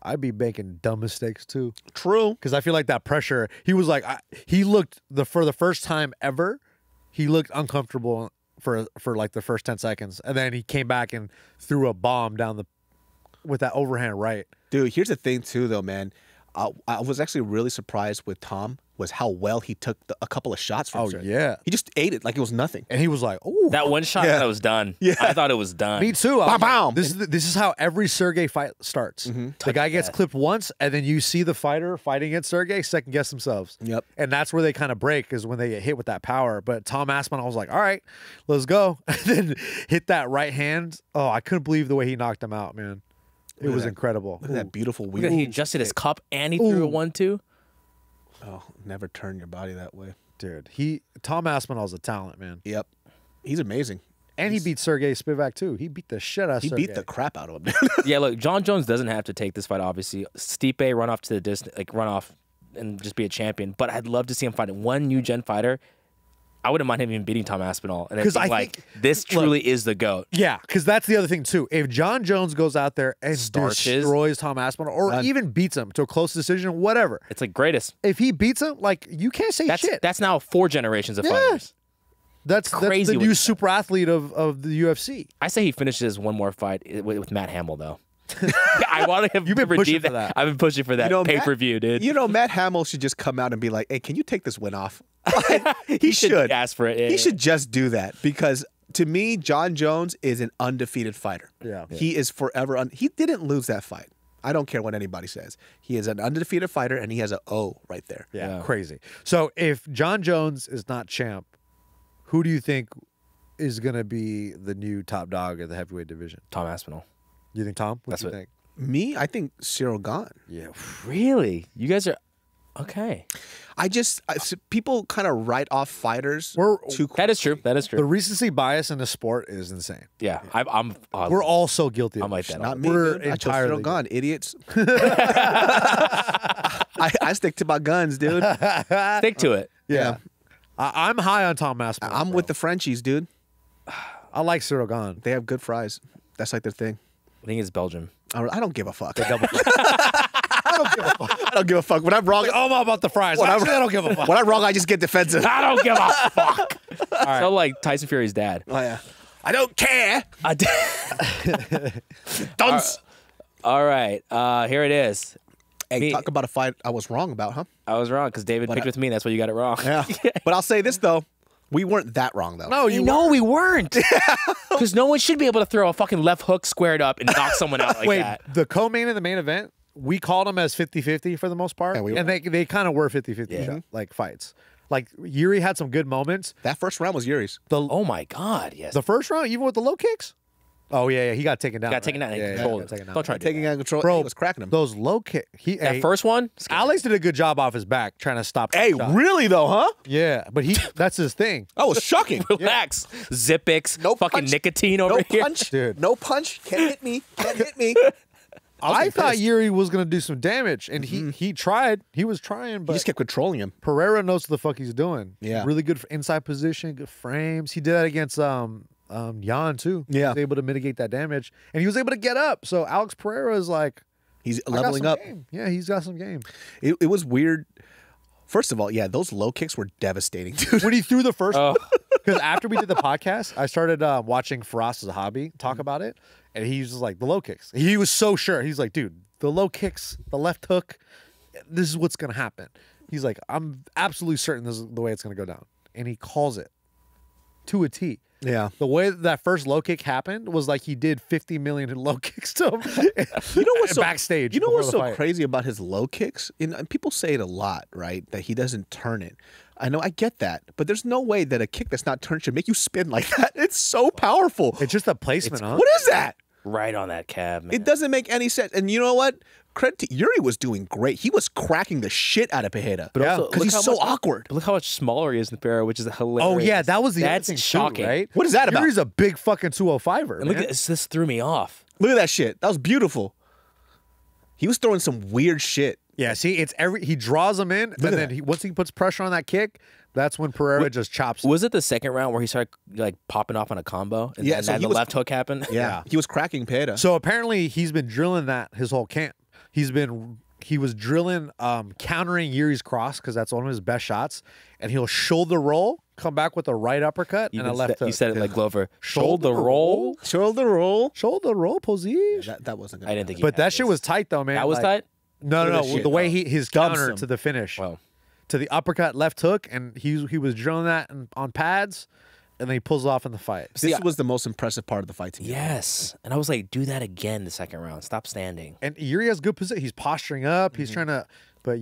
I'd be making dumb mistakes too. True. Because I feel like that pressure. He was like, he looked for the first time ever, he looked uncomfortable for like the first 10 seconds, and then he came back and threw a bomb down with that overhand right. Dude, here's the thing too, though, man. I was actually really surprised with Tom was how well he took a couple of shots from Sergei. Yeah. He just ate it like it was nothing. And he was like, "Oh, That one shot, I was done. Yeah. I thought it was done. me too." I was Bam, like, bam. This is how every Sergei fight starts. The guy gets clipped once, and then you see the fighter fighting against Sergei second guess themselves. Yep. And that's where they kind of break, is when they get hit with that power. But Tom Aspinall was like, "All right, let's go," and then hit that right hand. Oh, I couldn't believe the way he knocked him out, man. It was incredible. Look at that beautiful Look at wheel. he adjusted his cup and he threw a 1-2. Oh, never turn your body that way. Dude, Tom Aspinall's a talent, man. Yep. He's amazing. And he beat Sergei Spivak too. He beat the shit out of He Sergei. beat the crap out of him. Yeah, look, John Jones doesn't have to take this fight, obviously. Stipe run off to the distance, like run off and just be a champion. But I'd love to see him fight one new gen fighter. I wouldn't mind him even beating Tom Aspinall. And I think this truly is the GOAT. Yeah, because that's the other thing too. If John Jones goes out there and destroys Tom Aspinall, or even beats him to a close decision, whatever. It's like greatest. If he beats him, like, you can't say shit. That's now 4 generations of fighters. That's crazy the what new he super athlete of the UFC. I say he finishes one more fight with Matt Hamill, though. I want him You've been to pushing redeem for that. I've been pushing for that pay-per-view, dude. You know, Matt Hamill should just come out and be like, hey, can you take this win off? he should ask for it. Yeah, He should just do that, because to me, John Jones is an undefeated fighter. Yeah. He is forever. He didn't lose that fight. I don't care what anybody says. He is an undefeated fighter, and he has an O right there. Yeah, crazy. So if John Jones is not champ, who do you think is going to be the new top dog of the heavyweight division? Tom Aspinall. You think Tom? That's do you what- think? Me, I think Ciryl Gane. Yeah. Really? You guys are okay. People kind of write off fighters too quickly. That is true. That is The true. recency bias in the sport is insane. Yeah, I'm. We're all so guilty. I'm of like this that. shit. Not me. We're Dude. I chose entirely Ciryl Gane, idiots. I stick to my guns, dude. Stick to it. Yeah. I'm high on Tom Aspinall. I'm with the Frenchies, dude. I like Ciryl Gane. They have good fries. That's like their thing. I think it's Belgium. I don't give a fuck. I don't give a fuck. When I'm wrong, I'm all about the fries. Actually, I don't give a fuck. when I'm wrong, I just get defensive. I don't give a fuck. So like Tyson Fury's dad. Oh yeah. I don't care. Dunce. All right. Here it is. Hey, talk about a fight I was wrong about, huh? I was wrong because David picked with me. That's why you got it wrong. Yeah. But I'll say this though. We weren't that wrong though. No, we weren't. Because no one should be able to throw a fucking left hook squared up and knock someone out like that. The co-main and the main event, we called them as 50-50 for the most part. Yeah, and they kind of were 50-50 like fights. Like Jiri had some good moments. That first round was Yuri's. Oh my God, yes. The first round, even with the low kicks. Oh yeah, he got taken down. Got taken down and controlled. Don't try to Taking out control. Bro, He was cracking him. Those low kicks. that first one. Alex did a good job off his back trying to stop. Hey, the shot. really though, huh? Yeah, but that's his thing. That was shocking. Relax. Zippix. No fucking punch. nicotine over No here. punch. Dude. No punch. Can't hit me. Can't hit me. I thought Jiri was gonna do some damage, and he tried. He was trying, He but just kept controlling him. Pereira knows what the fuck he's doing. Yeah. Really good for inside position, good frames. He did that against Jan too. Yeah. He was able to mitigate that damage, and he was able to get up. So Alex Pereira is like He's I got leveling some up. game. Yeah, he's got some game. It was weird. First of all, yeah, those low kicks were devastating, dude. When he threw the first one, because after we did the podcast, I started watching Faraz's hobby talk about it, and he's just like the low kicks. He was so sure. He's like, dude, the low kicks, the left hook, this is what's gonna happen. He's like, I'm absolutely certain this is the way it's gonna go down, and he calls it to a T. Yeah. The way that first low kick happened was like he did 50 million in low kicks to him. You know what's so backstage? You know what's before so the fight. crazy about his low kicks? And people say it a lot, right? That he doesn't turn it. I know, I get that, but there's no way that a kick that's not turned should make you spin like that. It's so powerful. It's just a placement, huh? What is that? Right on that cab, man. It doesn't make any sense. And you know what? Credit to Jiri was doing great. He was cracking the shit out of Pereira. But also, because look he's how so much- awkward. But look how much smaller he is than Pereira, which is hilarious. Oh yeah, that was the other That's thing too, shocking, right? What is that about? Jiri's a big fucking 205er. And look man. at this threw me off. Look at that shit. That was beautiful. He was throwing some weird shit. Yeah, see, it's he draws him in, and at then that. once he puts pressure on that kick, that's when Pereira just chops. Was it the second round where he started like popping off on a combo? And Yeah, then so that he the was- left hook happened? Yeah. He was cracking Pereira. So apparently he's been drilling that his whole camp. He was drilling countering Jiri's cross because that's one of his best shots, and he'll shoulder roll, come back with a right uppercut and a left hook. You said it like Glover. Shoulder Shoulder roll? Shoulder roll. Shoulder roll, position. That wasn't good. I didn't think. But that shit was tight though, man. That was Like, tight. No, Look at no, that shit. the way his Dumps counter him. to the finish, Wow. to the uppercut left hook, and he was drilling that on pads, and then he pulls it off in the fight. This was the most impressive part of the fight to me. Yes. And I was like, do that again the second round. Stop standing. And Jiri has good position. He's posturing up. He's trying to, but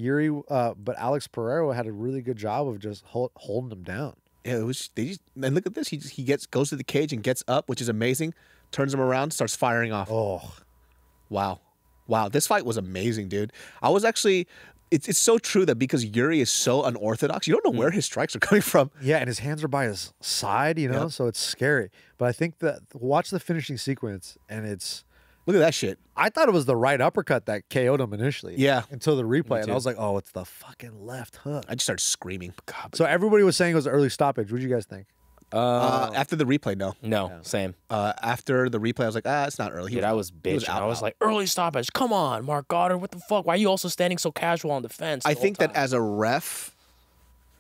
but Alex Pereira had a really good job of just holding him down. Yeah, it was. They just and look at this. He goes to the cage and gets up, which is amazing. Turns him around, starts firing off. Oh, Wow. This fight was amazing, dude. I was actually. It's so true that because Jiri is so unorthodox, you don't know where his strikes are coming from. yeah, and his hands are by his side, Yep. so it's scary. But I think that watch the finishing sequence, and Look at that shit. I thought it was the right uppercut that KO'd him initially. Yeah. Until the replay, and too. I was like, oh, it's the fucking left hook. I just started screaming. God. So everybody was saying it was an early stoppage. What do you guys think? After the replay, no. No, same. After the replay, I was like, it's not early. He Dude, I was bitching. I was like, early stoppage. Come on, Mark Goddard. What the fuck? Why are you also standing so casual on the fence? I think that as a ref,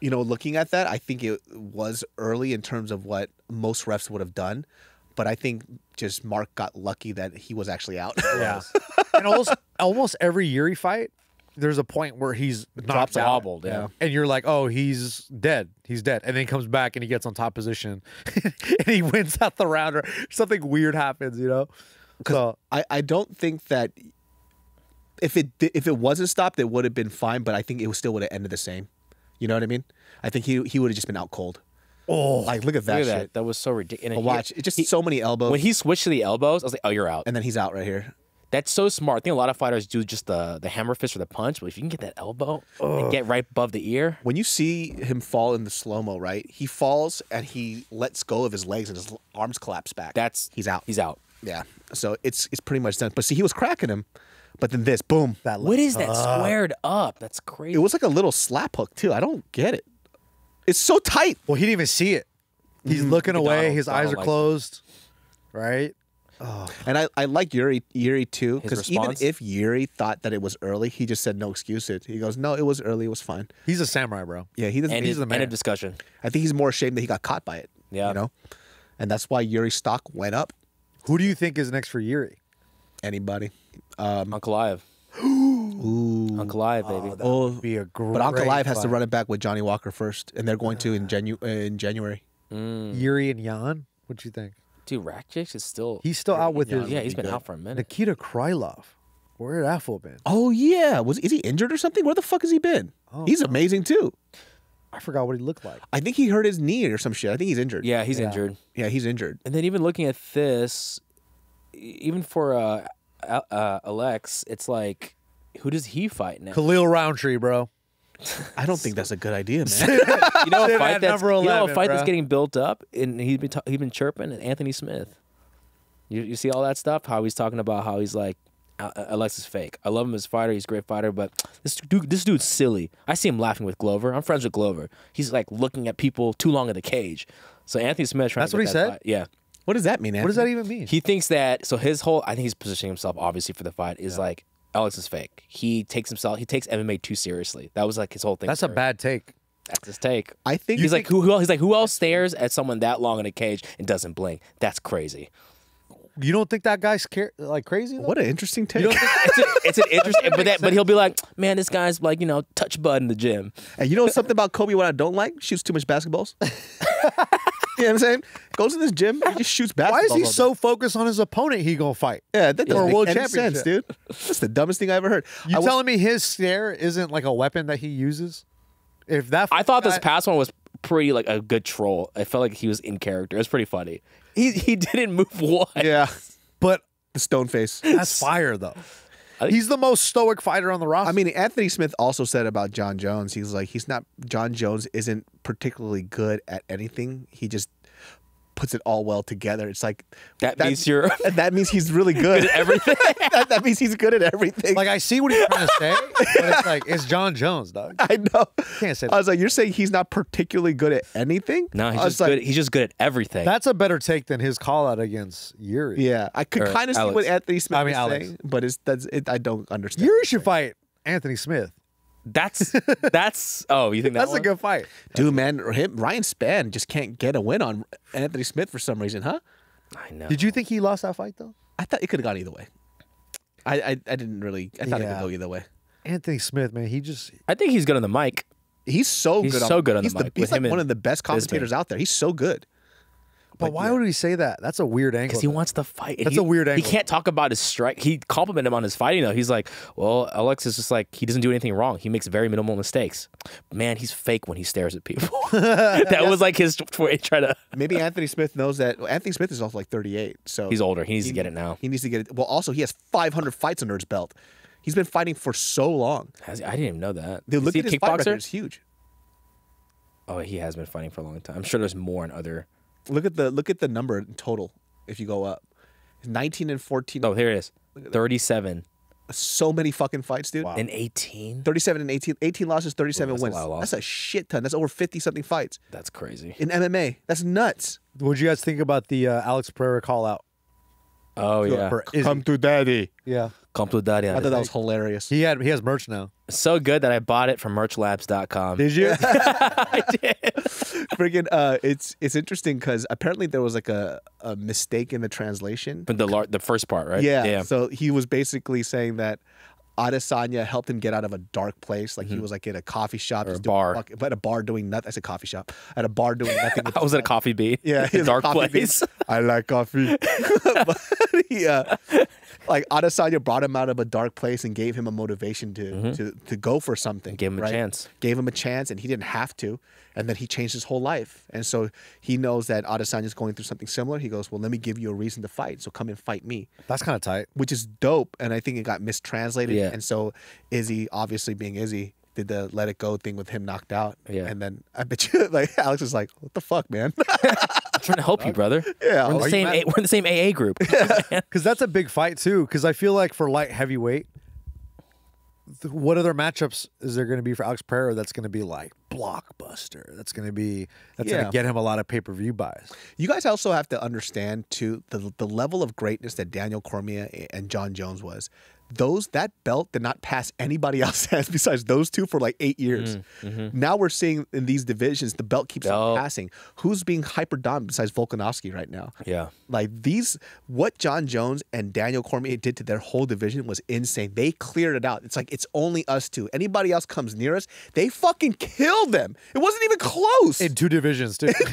looking at that, I think it was early in terms of what most refs would have done. But I think just Mark got lucky that he was actually out. Yeah. And almost every Jiri fight, there's a point where he's knocked out. wobbled. Yeah. And you're like, oh, he's dead. He's dead. And then he comes back and he gets on top position and he wins out the round or something weird happens, So I don't think that if it wasn't stopped, it would have been fine. But I think it still would have ended the same. You know what I mean? I think he would have just been out cold. oh, Like, look at that Look at shit. that. That was so ridiculous. But watch, it's just so many elbows. When he switched to the elbows, I was like, oh, you're out. and then he's out right here. That's so smart. I think a lot of fighters do just the hammer fist or the punch, but if you can get that elbow and get right above the ear. When you see him fall in the slow-mo, right? He falls and he lets go of his legs and his arms collapse back. He's out. He's out. Yeah. So it's pretty much done. But see, he was cracking him. But then this, boom. What is that squared up? That's crazy. It was like a little slap hook, too. I don't get it. It's so tight. well, he didn't even see it. He's looking away. Donald- His eyes are Donald like closed. Right? And I like Jiri too, His because even response? if Jiri thought that it was early, he just said no excuse it. He goes, no, it was early, it was fine. He's a samurai, bro. Yeah, he doesn't. End, He's the end man. of discussion. I think he's more ashamed that he got caught by it. Yeah. you know, and that's why Yuri's stock went up. Who do you think is next for Jiri? Anybody? Uncle Live. Ooh. Uncle Live, baby. Oh, Be a great but Uncle Live has to fight. run it back with Johnny Walker first, and they're going to in January. Jiri and Jan. What you think? Dude, Rakic is still. He's still out with his Yeah, he's been good. out for a minute. Nikita Krylov. Where that fool been? Oh yeah, is he injured or something? Where the fuck has he been? He's amazing too. I forgot what he looked like. I think he hurt his knee or some shit. I think he's injured. Yeah, he's injured. Yeah, he's injured. And then even looking at this, even for Alex, it's like, who does he fight now? Khalil Roundtree, bro. I don't think that's a good idea, man. You know, a Sit fight at that's number 11, that's bro. getting built up, and he's been chirping at Anthony Smith. You see all that stuff? How he's talking about how he's like, Alex is fake. I love him as a fighter. He's a great fighter, but this dude's silly. I see him laughing with Glover. I'm friends with Glover. He's like looking at people too long in the cage. So Anthony Smith. That's to what get he that said? fight. Yeah. What does that mean, What does that even mean? He thinks that. So his whole. I think he's positioning himself obviously for the fight. Is like Alex is fake. He takes MMA too seriously. That was like his whole thing. That's a bad take. That's his take. I think He's like who else? He's like who else stares at someone that long in a cage and doesn't blink? That's crazy. You don't think that guy's like crazy? Though? What an interesting take. It's an interesting, but he'll be like, man, this guy's like touch bud in the gym. And you know something about Kobe? What I don't like? Shoots too much basketballs. You know what I'm saying? Goes in this gym, he just shoots basketballs. Why is he all so focused on his opponent? He gonna fight? Yeah, that doesn't For a make world any sense, championship. dude. That's the dumbest thing I ever heard. You telling me his stare isn't like a weapon that he uses? If that, I thought this past one was pretty like a good troll. I felt like he was in character. It was pretty funny. He didn't move one. Yeah, but the stone face. that's fire though. He's the most stoic fighter on the roster. I mean, Anthony Smith also said about John Jones. He's like, John Jones isn't particularly good at anything. He just puts it all well together. It's like That means you're that means he's really good at everything. that means he's good at everything. like I see what he's trying to say, but it's like it's John Jones, dog. I know. Can't say I was like, you're saying he's not particularly good at anything? no, I was he's just good at everything. That's a better take than his call out against Jiri. Yeah, I could Or kind of see Alex. what Anthony Smith I mean, is Alex. saying, but I don't understand. Jiri should fight Anthony Smith. That's oh, you think That's one? a good fight. Dude, man, Ryan Spann just can't get a win on Anthony Smith for some reason, huh? I know. Did you think he lost that fight though? I thought it could have gone either way. I didn't really. I thought it Yeah. could go either way. Anthony Smith, man, he just I think he's good on the mic. He's so He's good. so good on the he's mic He's with like him and one of the best commentators out there. He's so good. But why would he say that? That's a weird angle. Because he wants to fight. That's a weird He angle. can't talk about his strike. He complimented him on his fighting though. He's like, well, Alex is just like he doesn't do anything wrong. He makes very minimal mistakes. Man, he's fake when he stares at people. That was like his way to try to. Maybe Anthony Smith knows that. Well, Anthony Smith is also like 38, so He's older. He needs to get it now. He needs to get it. Well, also he has 500 fights under his belt. He's been fighting for so long. I didn't even know that. Dude, Is look he at a his fight record. kickboxer? It's huge. Oh, he has been fighting for a long time. I'm sure there's more in other. Look at the number in total. If you go up, 19 and 14. Oh, here it is. 37 So many fucking fights, dude. and 18. 37 and 18. 18 losses, 37 That's a wins. lot of losses. That's a shit ton. That's over 50 something fights That's crazy. in MMA. That's nuts. What'd you guys think about the Alex Pereira call out? Oh yeah. For Izzy? Come to daddy. Yeah. Come to daddy. I thought that was hilarious. He has merch now. So good that I bought it from merchlabs.com. Did you? I did. Friggin', it's interesting because apparently there was like a mistake in the translation. But the first part, right? Yeah. So he was basically saying that Adesanya helped him get out of a dark place. Like he was like in a coffee shop. Or just a doing bar. At a bar doing nothing. I said coffee shop. At a bar doing nothing. with I was at a coffee bean. Yeah, a dark place. I like coffee. But like Adesanya brought him out of a dark place and gave him a motivation to go for something. Gave him a right? chance. Gave him a chance, and he didn't have to. And then he changed his whole life. And so he knows that Adesanya is going through something similar. He goes, well, let me give you a reason to fight. So come and fight me. That's kind of tight. Which is dope. And I think it got mistranslated. Yeah. And so Izzy, obviously being Izzy, did the let it go thing with him knocked out. Yeah. And then I bet you, like, Alex was like, what the fuck, man? I'm trying to help you, brother. Yeah. We're in the same AA group. Because that's a big fight too. Because I feel like for light heavyweight, what other matchups is there going to be for Alex Pereira that's going to be like blockbuster? That's going to get him a lot of pay-per-view buys. You guys also have to understand too the level of greatness that Daniel Cormier and John Jones was. That belt did not pass anybody else hands besides those two for like 8 years. Now we're seeing in these divisions the belt keeps on passing. Who's being hyper dominant besides Volkanovski right now? Yeah, like what John Jones and Daniel Cormier did to their whole division was insane. They cleared it out. It's like it's only us two. Anybody else comes near us, they fucking kill them. It wasn't even close In 2 divisions too. What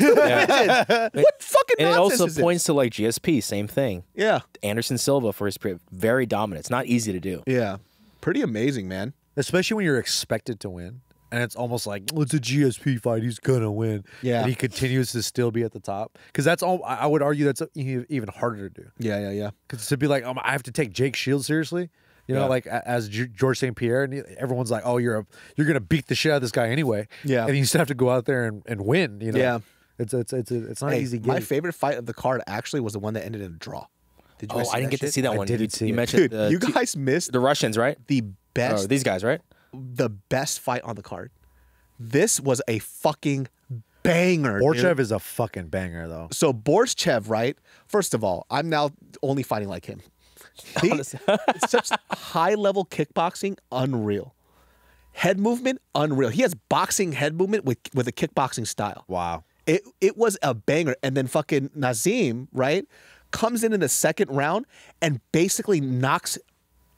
fucking and it nonsense also is points to like GSP, same thing. Yeah, Anderson Silva for his very dominant. It's not easy to do. yeah, pretty amazing, man. Especially when you're expected to win. And it's almost like, well, it's a GSP fight. He's going to win. Yeah. And he continues to still be at the top. Because that's all, I would argue that's even harder to do. Yeah. Because to be like, I have to take Jake Shields seriously. You know, like as George St. Pierre, and everyone's like, oh, you're going to beat the shit out of this guy anyway. Yeah. And you still have to go out there and win, you know? Yeah. It's not an easy game. My favorite fight of the card actually was the one that ended in a draw. Did you guys see I didn't that get to shit? see that one. didn't see You it. mentioned Dude, you guys missed the Russians, right? the best, These guys, right? the best fight on the card. This was a fucking banger. Borchev dude. is a fucking banger, though. So Borchev, right? First of all, I'm now only fighting like him. It's such high level kickboxing, unreal. Head movement, unreal. He has boxing head movement with a kickboxing style. Wow. It was a banger. And then fucking Nazim, right, comes in the second round and basically knocks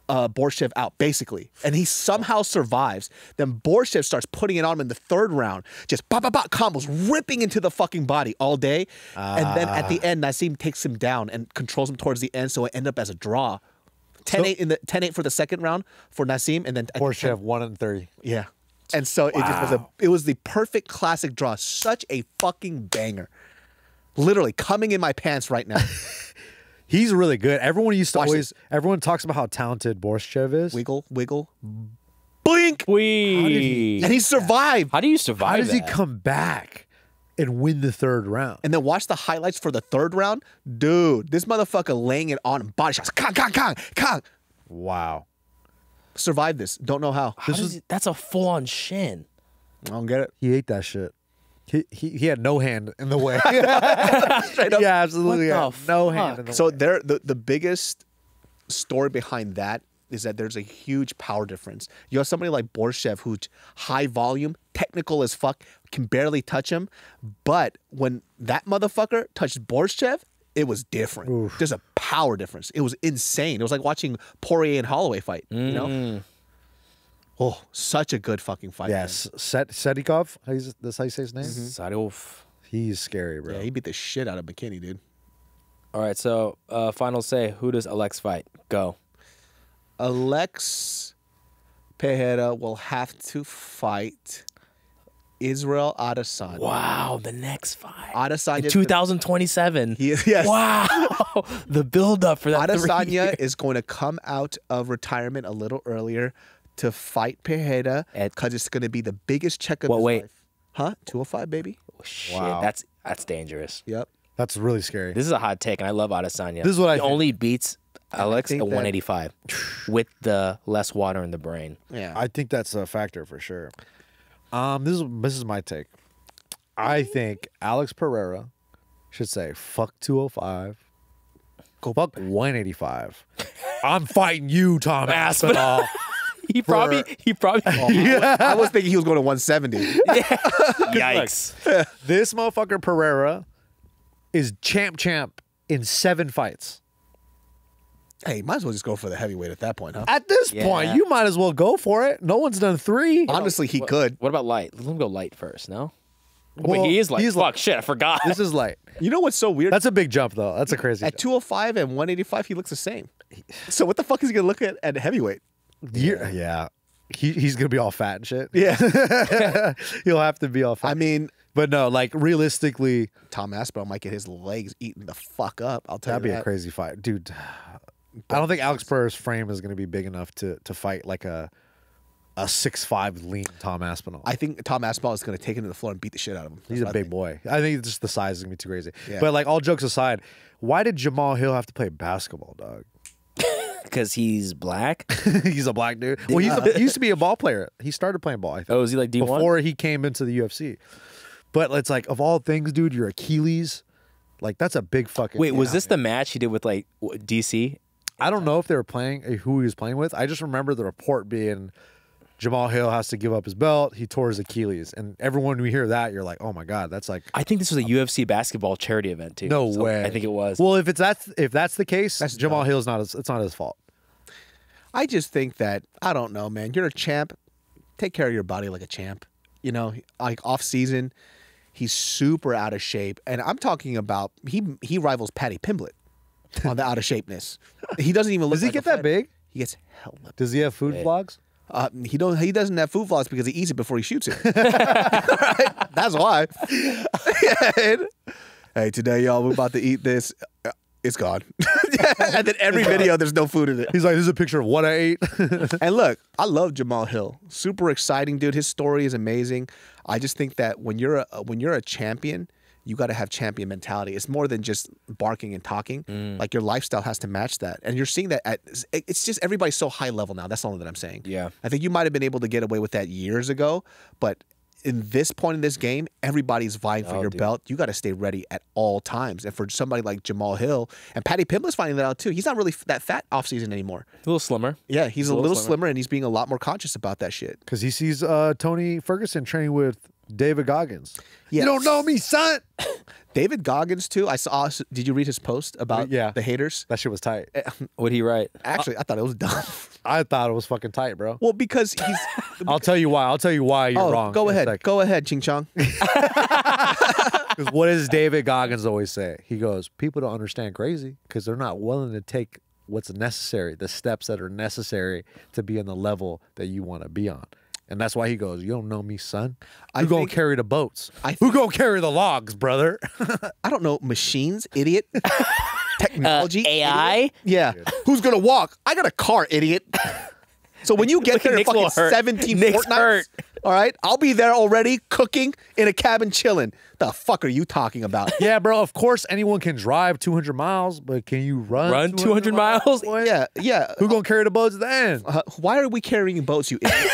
Borchev out, basically. And he somehow survives. Then Borchev starts putting it on him in the third round. Just combos, ripping into the fucking body all day. And then at the end, Nazim takes him down and controls him towards the end, so it ended up as a draw. 10-8 for the second round for Nazim, and then Borchev 1-3. Yeah. And so it was the perfect classic draw. Such a fucking banger. Literally coming in my pants right now. He's really good. Everyone everyone talks about how talented Borchev is. Wiggle, blink. Wee. And he survived. How do you survive How does he that? come back and win the third round? And then watch the highlights for the third round. Dude, this motherfucker laying it on him. Body shots. Kang. Wow. Survived this. Don't know how. That's a full-on shin. I don't get it. He ate that shit. He had no hand in the way. Straight up. Yeah, absolutely. What the had no hand in the So way. the biggest story behind that is that there's a huge power difference. You have somebody like Borchev who's high volume, technical as fuck, can barely touch him. But when that motherfucker touched Borchev, it was different. Oof. There's a power difference. It was insane. It was like watching Poirier and Holloway fight, you know? Oh, such a good fucking fight. Yes, Sedikov. That's how you say his name? Sadov. He's scary, bro. Man. Yeah, he beat the shit out of McKinney, dude. All right, so final say. Who does Alex fight? Go. Alex Pereira will have to fight Ciryl Adesanya. Wow, the next fight. Adesanya. In 2027. Yes. Wow. The build-up for that 3 Adesanya years. is going to come out of retirement a little earlier to fight Pereira because it's going to be the biggest check of his life. Huh? 205, baby. Oh, shit, Wow. that's dangerous. Yep. That's really scary. This is a hot take, and I love Adesanya. This is what I he think. only beats Alex at think that- 185 with the less water in the brain. Yeah. I think that's a factor for sure. This is my take. I think Alex Pereira should say fuck 205. Go fuck 185. I'm fighting you, Tom Aspinall. He probably. I was thinking he was going to 170. Yikes. This motherfucker Pereira is champ in 7 fights. Hey, might as well just go for the heavyweight at that point, huh? At this Yeah. point, you might as well go for it. No one's done 3. Honestly, he could. What about light? Let him go light first, no? Well, Wait, he is light. he's Fuck, light. shit, I forgot. This is light. You know what's so weird? That's a big jump, though. That's a crazy At jump. 205 and 185, he looks the same. So what the fuck is he going to look at heavyweight? Yeah. He's going to be all fat and shit. Yeah. He'll have to be all fat. I mean, but no, like realistically, Tom Aspinall might get his legs eaten the fuck up. I'll tell that'd you be that. a crazy fight. Dude, I don't think Alex Pereira's frame is going to be big enough to fight like a 6'5" lean Tom Aspinall. I think Tom Aspinall is going to take him to the floor and beat the shit out of him. He's a big boy. I think just the size is going to be too crazy. Yeah. But like all jokes aside, why did Jamal Hill have to play basketball, dog? Because he's black? He's a black dude. Well, he used to be a ball player. He started playing ball, I think. Oh, is he like D1? Before he came into the UFC. But it's like, of all things, dude, your Achilles, like, that's a big fucking... Wait, was this the match he did with, like, DC? I don't know if they were playing, who he was playing with. I just remember the report being Jamal Hill has to give up his belt. He tore his Achilles. And everyone, when we hear that, you're like, oh, my God, that's like... I think this was a UFC basketball charity event, too. No way. I think it was. Well, if that's the case, Jamal Hill's it's not his fault. I just think that, I don't know, man. You're a champ. Take care of your body like a champ. You know, like off season, he's super out of shape. And I'm talking about, he rivals Paddy Pimblett on the out of shapeness. He doesn't even look Does he like get a that fighter. big? He gets hella. Does he have food vlogs? He doesn't have food vlogs because he eats it before he shoots it. Right? That's why. Hey, today, y'all, we're about to eat this. It's gone. And then every video, there's no food in it. He's like, this is a picture of what I ate. And look, I love Jamal Hill. Super exciting, dude. His story is amazing. I just think that when you're a champion, you got to have champion mentality. It's more than just barking and talking. Like, your lifestyle has to match that. And you're seeing that it's just everybody's so high level now. That's all that I'm saying. Yeah. I think you might have been able to get away with that years ago, but in this point in this game, everybody's vying for your belt. You got to stay ready at all times. And for somebody like Jamal Hill, and Paddy Pimblett's finding that out too. He's not really that fat off season anymore. A little slimmer. Yeah, he's a little slimmer, and he's being a lot more conscious about that shit. Because he sees Tony Ferguson training with David Goggins. Yes. You don't know me, son. David Goggins too. I saw. Did you read his post about the haters? That shit was tight. What'd he write? Actually, I thought it was dumb. I thought it was fucking tight, bro. Well, because he's. I'll tell you why. I'll tell you why you're wrong. Go ahead. Go ahead, Ching Chong. Because what does David Goggins always say? He goes, people don't understand crazy because they're not willing to take what's necessary, the steps that are necessary to be on the level that you want to be on. And that's why he goes, you don't know me, son. Who gonna carry the boats? Who gonna carry the logs, brother? I don't know. Machines, idiot. Technology, AI? Idiot. Yeah. Who's gonna walk? I got a car, idiot. So when you get there in fucking 17 fortnights, all right, I'll be there already cooking in a cabin chilling. The fuck are you talking about? Yeah, bro, of course anyone can drive 200 miles, but can you run 200 miles? Boy? Yeah. Who gonna carry the boats then? Why are we carrying boats, you idiot?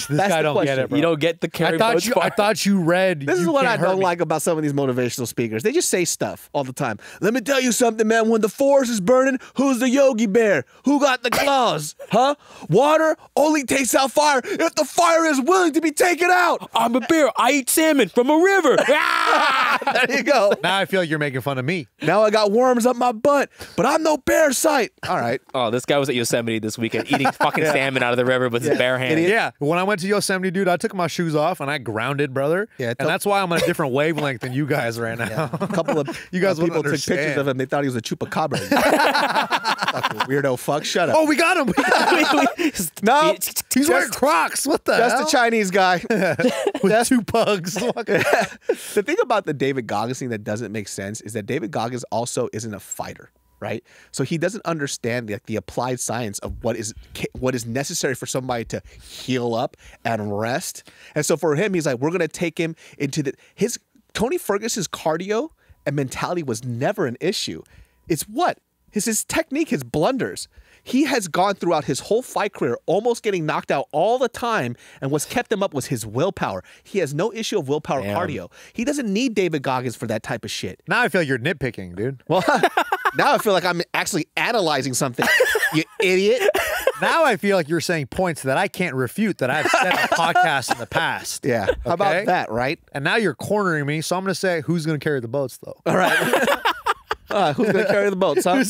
This guy don't get it, bro. You don't get the carry boats I thought you read. This is what I don't like about some of these motivational speakers. They just say stuff all the time. Let me tell you something, man. When the forest is burning, who's the Yogi Bear? Who got the claws? Huh? Water only takes out fire if the fire is willing to be taken out. I'm a bear. I eat salmon from a river. There you go. Now I feel like you're making fun of me. Now I got worms up my butt, but I'm no bear sight. All right. Oh, this guy was at Yosemite this weekend eating fucking salmon out of the river with his bare hands. Yeah. When I went to Yosemite, dude, I took my shoes off and I grounded, brher. Yeah, and that's why I'm on a different wavelength than you guys right now. Yeah. A couple of you guys people took pictures of him. They thought he was a chupacabra. Fucking weirdo fuck. Shut up. Oh, we got him. No, he's wearing Crocs. What the hell? Just a Chinese guy. With two pugs. The thing about the David Goggins thing that doesn't make sense is that David Goggins also isn't a fighter. Right, so he doesn't understand the applied science of what is necessary for somebody to heal up and rest. And so for him, he's like, we're gonna take him into his Tony Ferguson's cardio and mentality was never an issue. It's his technique, his blunders. He has gone throughout his whole fight career almost getting knocked out all the time, and what's kept him up was his willpower. He has no issue of willpower cardio. He doesn't need David Goggins for that type of shit. Now I feel like you're nitpicking, dude. Well, now I feel like I'm actually analyzing something, you idiot. Now I feel like you're saying points that I can't refute that I've said on podcasts in the past. Yeah. Okay? How about that, right? And now you're cornering me, so I'm going to say who's going to carry the boats, though. All right. Who's gonna carry the boats, huh?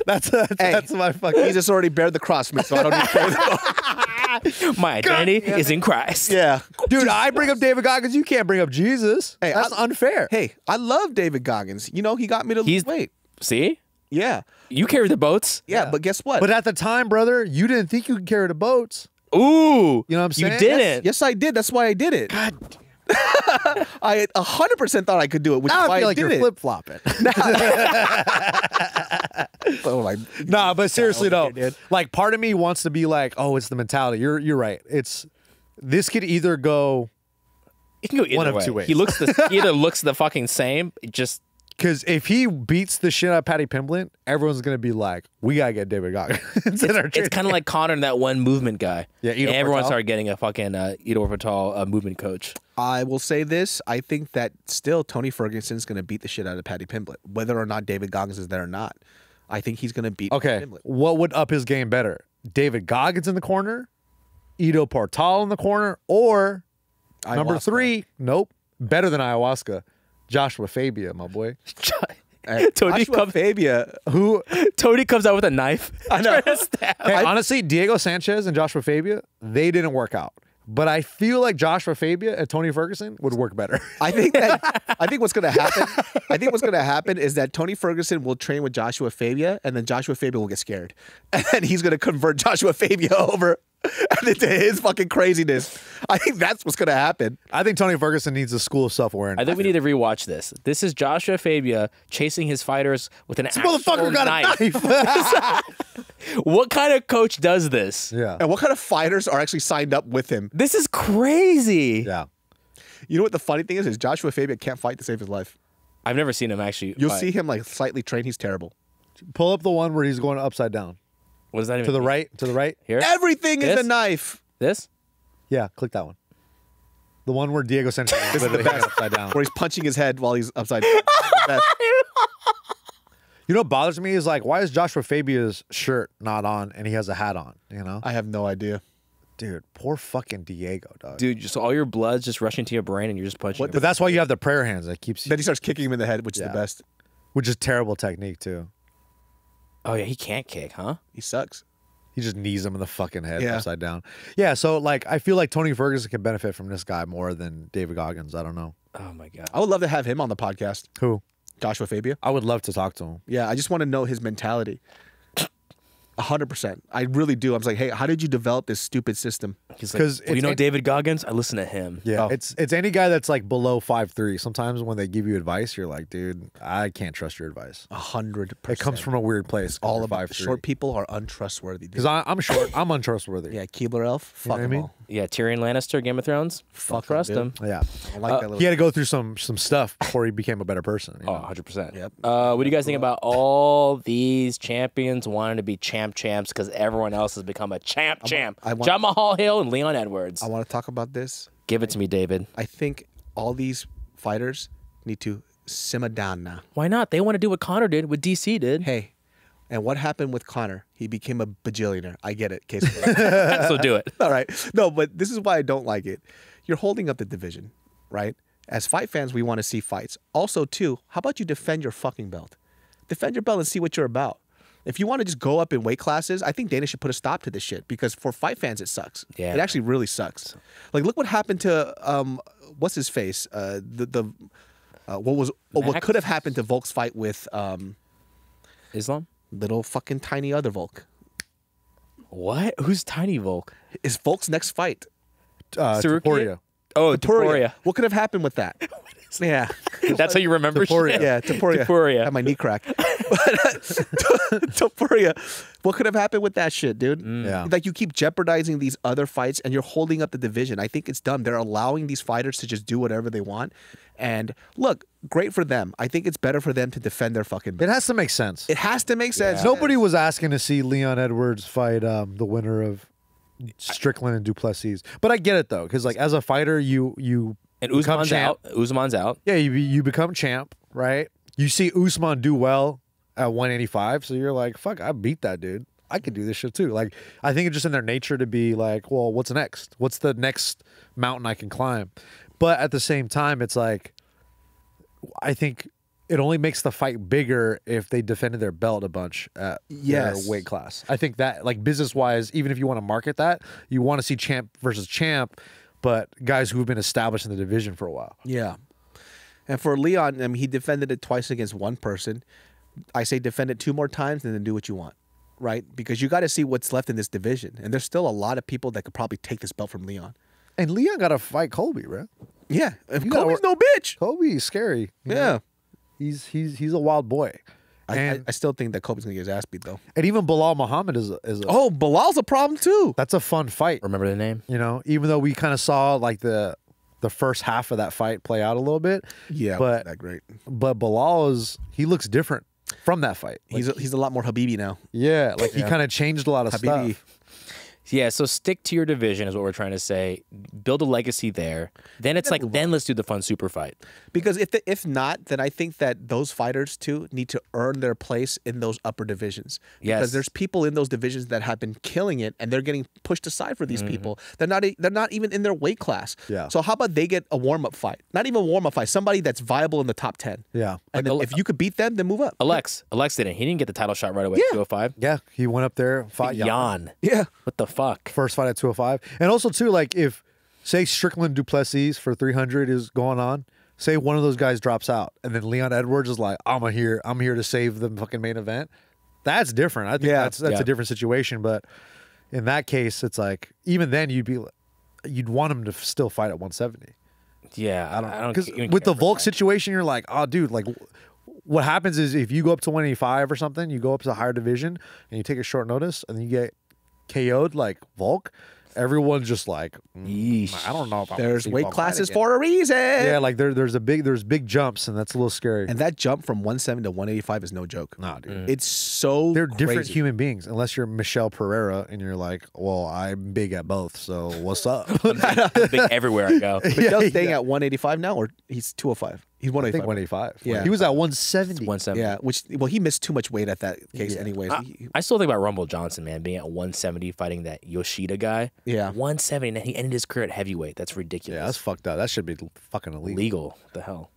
That's my fucking. Jesus already bared the cross for me, so I don't need to carry the boat. My identity is in Christ. Yeah, dude, I bring up David Goggins. You can't bring up Jesus. Hey, that's unfair. Hey, I love David Goggins. You know, he got me to lose weight. See? Yeah. You carry the boats. Yeah, but guess what? But at the time, brother, you didn't think you could carry the boats. Ooh, you know what I'm saying? You didn't. Yes, I did. That's why I did it. God damn. I 100% thought I could do it, which now is why I feel like did you're flip flopping. Nah, but seriously though, like part of me wants to be like, oh, it's the mentality. You're right. This could either go. It can go either one way. of two ways. He either looks the fucking same, just Because if he beats the shit out of Paddy Pimblett, everyone's gonna be like, "We gotta get David Goggins." It's kind of like Conor and that one movement guy. Yeah, and everyone started getting a fucking Ido Portal movement coach. I will say this: I think that still Tony Ferguson's going to beat the shit out of Paddy Pimblett, whether or not David Goggins is there or not. I think he's going to beat. Okay, Pimblett. what would up his game better? David Goggins in the corner, Ido Portal in the corner, or number Ayahuasca. 3? Nope, better than ayahuasca. Joshua Fabia, my boy. Tony Joshua Fabia, who Tony comes out with a knife. I know. Hey, honestly, Diego Sanchez and Joshua Fabia, they didn't work out. But I feel like Joshua Fabia and Tony Ferguson would work better. I think what's going to happen. I think what's going to happen is that Tony Ferguson will train with Joshua Fabia, and then Joshua Fabia will get scared, and then he's going to convert Joshua Fabia over into his fucking craziness. I think that's what's going to happen. I think Tony Ferguson needs a school of self-awareness. I think we need to rewatch this. This is Joshua Fabia chasing his fighters with an actual Motherfucker got knife. a knife. What kind of coach does this? Yeah. And what kind of fighters are actually signed up with him? This is crazy. Yeah. You know what the funny thing is Joshua Fabia can't fight to save his life. I've never seen him actually. You'll fight. see him like slightly trained. He's terrible. Pull up the one where he's going upside down. What does that even To the mean? right. To the right. Here? Everything is This? a knife. This? Yeah, click that one. The one where Diego Sanchez is literally hanging upside down. Where he's punching his head while he's upside down. The best. You know what bothers me is like, why is Joshua Fabia's shirt not on and he has a hat on? You know, I have no idea. dude, poor fucking Diego, dog. Dude, just all your blood's just rushing to your brain and you're just punching. But that's why you have the prayer hands that keeps, Then he starts kicking him in the head, which is the best. which is terrible technique too. Oh yeah, he can't kick, huh? He sucks. He just knees him in the fucking head Yeah. upside down. Yeah, so like I feel like Tony Ferguson can benefit from this guy more than David Goggins. I don't know. Oh my god. I would love to have him on the podcast. Who? Joshua Fabia. I would love to talk to him. Yeah, I just want to know his mentality. 100%. I really do. I was like, hey, how did you develop this stupid system? He's like, 'Cause well, you it's- know David Goggins? I listen to him. Yeah, Oh. it's any guy that's like below 5'3". Sometimes when they give you advice, you're like, dude, I can't trust your advice. 100%. It comes from a weird place. all of 5'3". short people are untrustworthy. Because I'm short. I'm untrustworthy. Yeah, Keebler Elf. Fuck what I them mean? all. Yeah, Tyrion Lannister, Game of Thrones. Fuck Trust him, him. dude. Yeah. I like that little. He had to go through some stuff before he became a better person. You Oh, know? 100%. Yep. What do you guys think about all these champions wanting to be champs because everyone else has become a champ? I want- John Mahal Hill and Leon Edwards. I want to talk about this. Give it to me, David. I think all these fighters need to simmer down now. Why not? They want to do what Conor did, what DC did. Hey, and what happened with Conor? He became a bajillionaire. I get it. Case So do it. all right. No, but this is why I don't like it. You're holding up the division, right? As fight fans, we want to see fights. Also, too, how about you defend your fucking belt? Defend your belt and see what you're about. If you want to just go up in weight classes, I think Dana should put a stop to this shit because for fight fans, it sucks. Yeah. It actually really sucks. Like, look what happened to what's his face? What could have happened to Volk's fight with Islam? little fucking tiny other Volk? What? Who's Tiny Volk? Is Volk's next fight? Sarukian? Taporia. Oh, Taporia. What could have happened with that? Yeah. That's how you remember Taporia. shit? Yeah, Taporia. Taporia. Had my knee crack. Taporia. What could have happened with that shit, dude? Yeah. Like you keep jeopardizing these other fights and you're holding up the division. I think it's dumb. They're allowing these fighters to just do whatever they want. And look, great for them. I think it's better for them to defend their fucking It belt. has to make sense. It has to make sense. Nobody was asking to see Leon Edwards fight the winner of Strickland and Duplessis. But I get it though, because like as a fighter, you And become Usman's champ. out. Usman's out. Yeah, you become champ, right? You see Usman do well at 185, so you're like, fuck, I beat that dude. I could do this shit too. Like, I think it's just in their nature to be like, well, what's next? What's the next mountain I can climb? But at the same time, it's like, I think it only makes the fight bigger if they defended their belt a bunch at Yes. their weight class. I think that, like, business-wise, even if you want to market that, you want to see champ versus champ, but guys who've been established in the division for a while. Yeah. And for Leon, I mean, he defended it twice against one person. I say defend it 2 more times and then do what you want, right? Because you got to see what's left in this division. And there's still a lot of people that could probably take this belt from Leon. And Leon got to fight Colby, bro. Yeah. If You gotta Kobe's no bitch. Colby's scary. you know? Yeah. He's a wild boy. And, I still think that Kobe's going to get his ass beat, though. and even Bilal Muhammad is a Oh, Bilal's a problem, too. that's a fun fight. Remember the name? You know, even though we kind of saw like the the first half of that fight play out a little bit. Yeah, it but wasn't that great. But Bilal he looks different from that fight. Like, He's a lot more Habibi now. yeah, like he kind of changed a lot of Habibi. stuff. Yeah, so stick to your division is what we're trying to say. Build a legacy there. Then it's like, then let's do the fun super fight. Because if not, then I think that those fighters too need to earn their place in those upper divisions. Yes. Because there's people in those divisions that have been killing it, and they're getting pushed aside for these people. They're not even in their weight class. Yeah. So how about they get a warm up fight? Not even a warm up fight. Somebody that's viable in the top 10. Yeah. And then if you could beat them, then move up. Alex didn't. He didn't get the title shot right away at 205. Yeah, he went up there, fought Jan. Yeah. What the fuck? first fight at 205. And also too, like if say Stickland Duplessis for 300 is going on, say one of those guys drops out, and then Leon Edwards is like, I'm here to save the fucking main event. That's different. I think that's a different situation. But in that case, it's like even then you'd want him to still fight at 170. Yeah, I don't Because even with care the for Volk that. situation, you're like, oh, dude, like what happens is if you go up to 185 or something, you go up to a higher division and you take a short notice and you get KO'd like Volk, everyone's just like, Yeesh. I don't know if There's I'm weight classes for a reason. Yeah, like there's big jumps, and that's a little scary. And that jump from 170 to 185 is no joke. Nah, dude. It's so They're different crazy. human beings, unless you're Michelle Pereira and you're like, well, I'm big at both, so what's up? Big everywhere I go. Miguel's staying at 185 now, or he's 205? He's I 185. think 185. Yeah. He was at 170. 170. Yeah, he missed too much weight at that case anyways. I still think about Rumble Johnson, man, being at 170 fighting that Yoshida guy. Yeah. 170, and he ended his career at heavyweight. That's ridiculous. Yeah, that's fucked up. That should be fucking illegal. Legal. What the hell?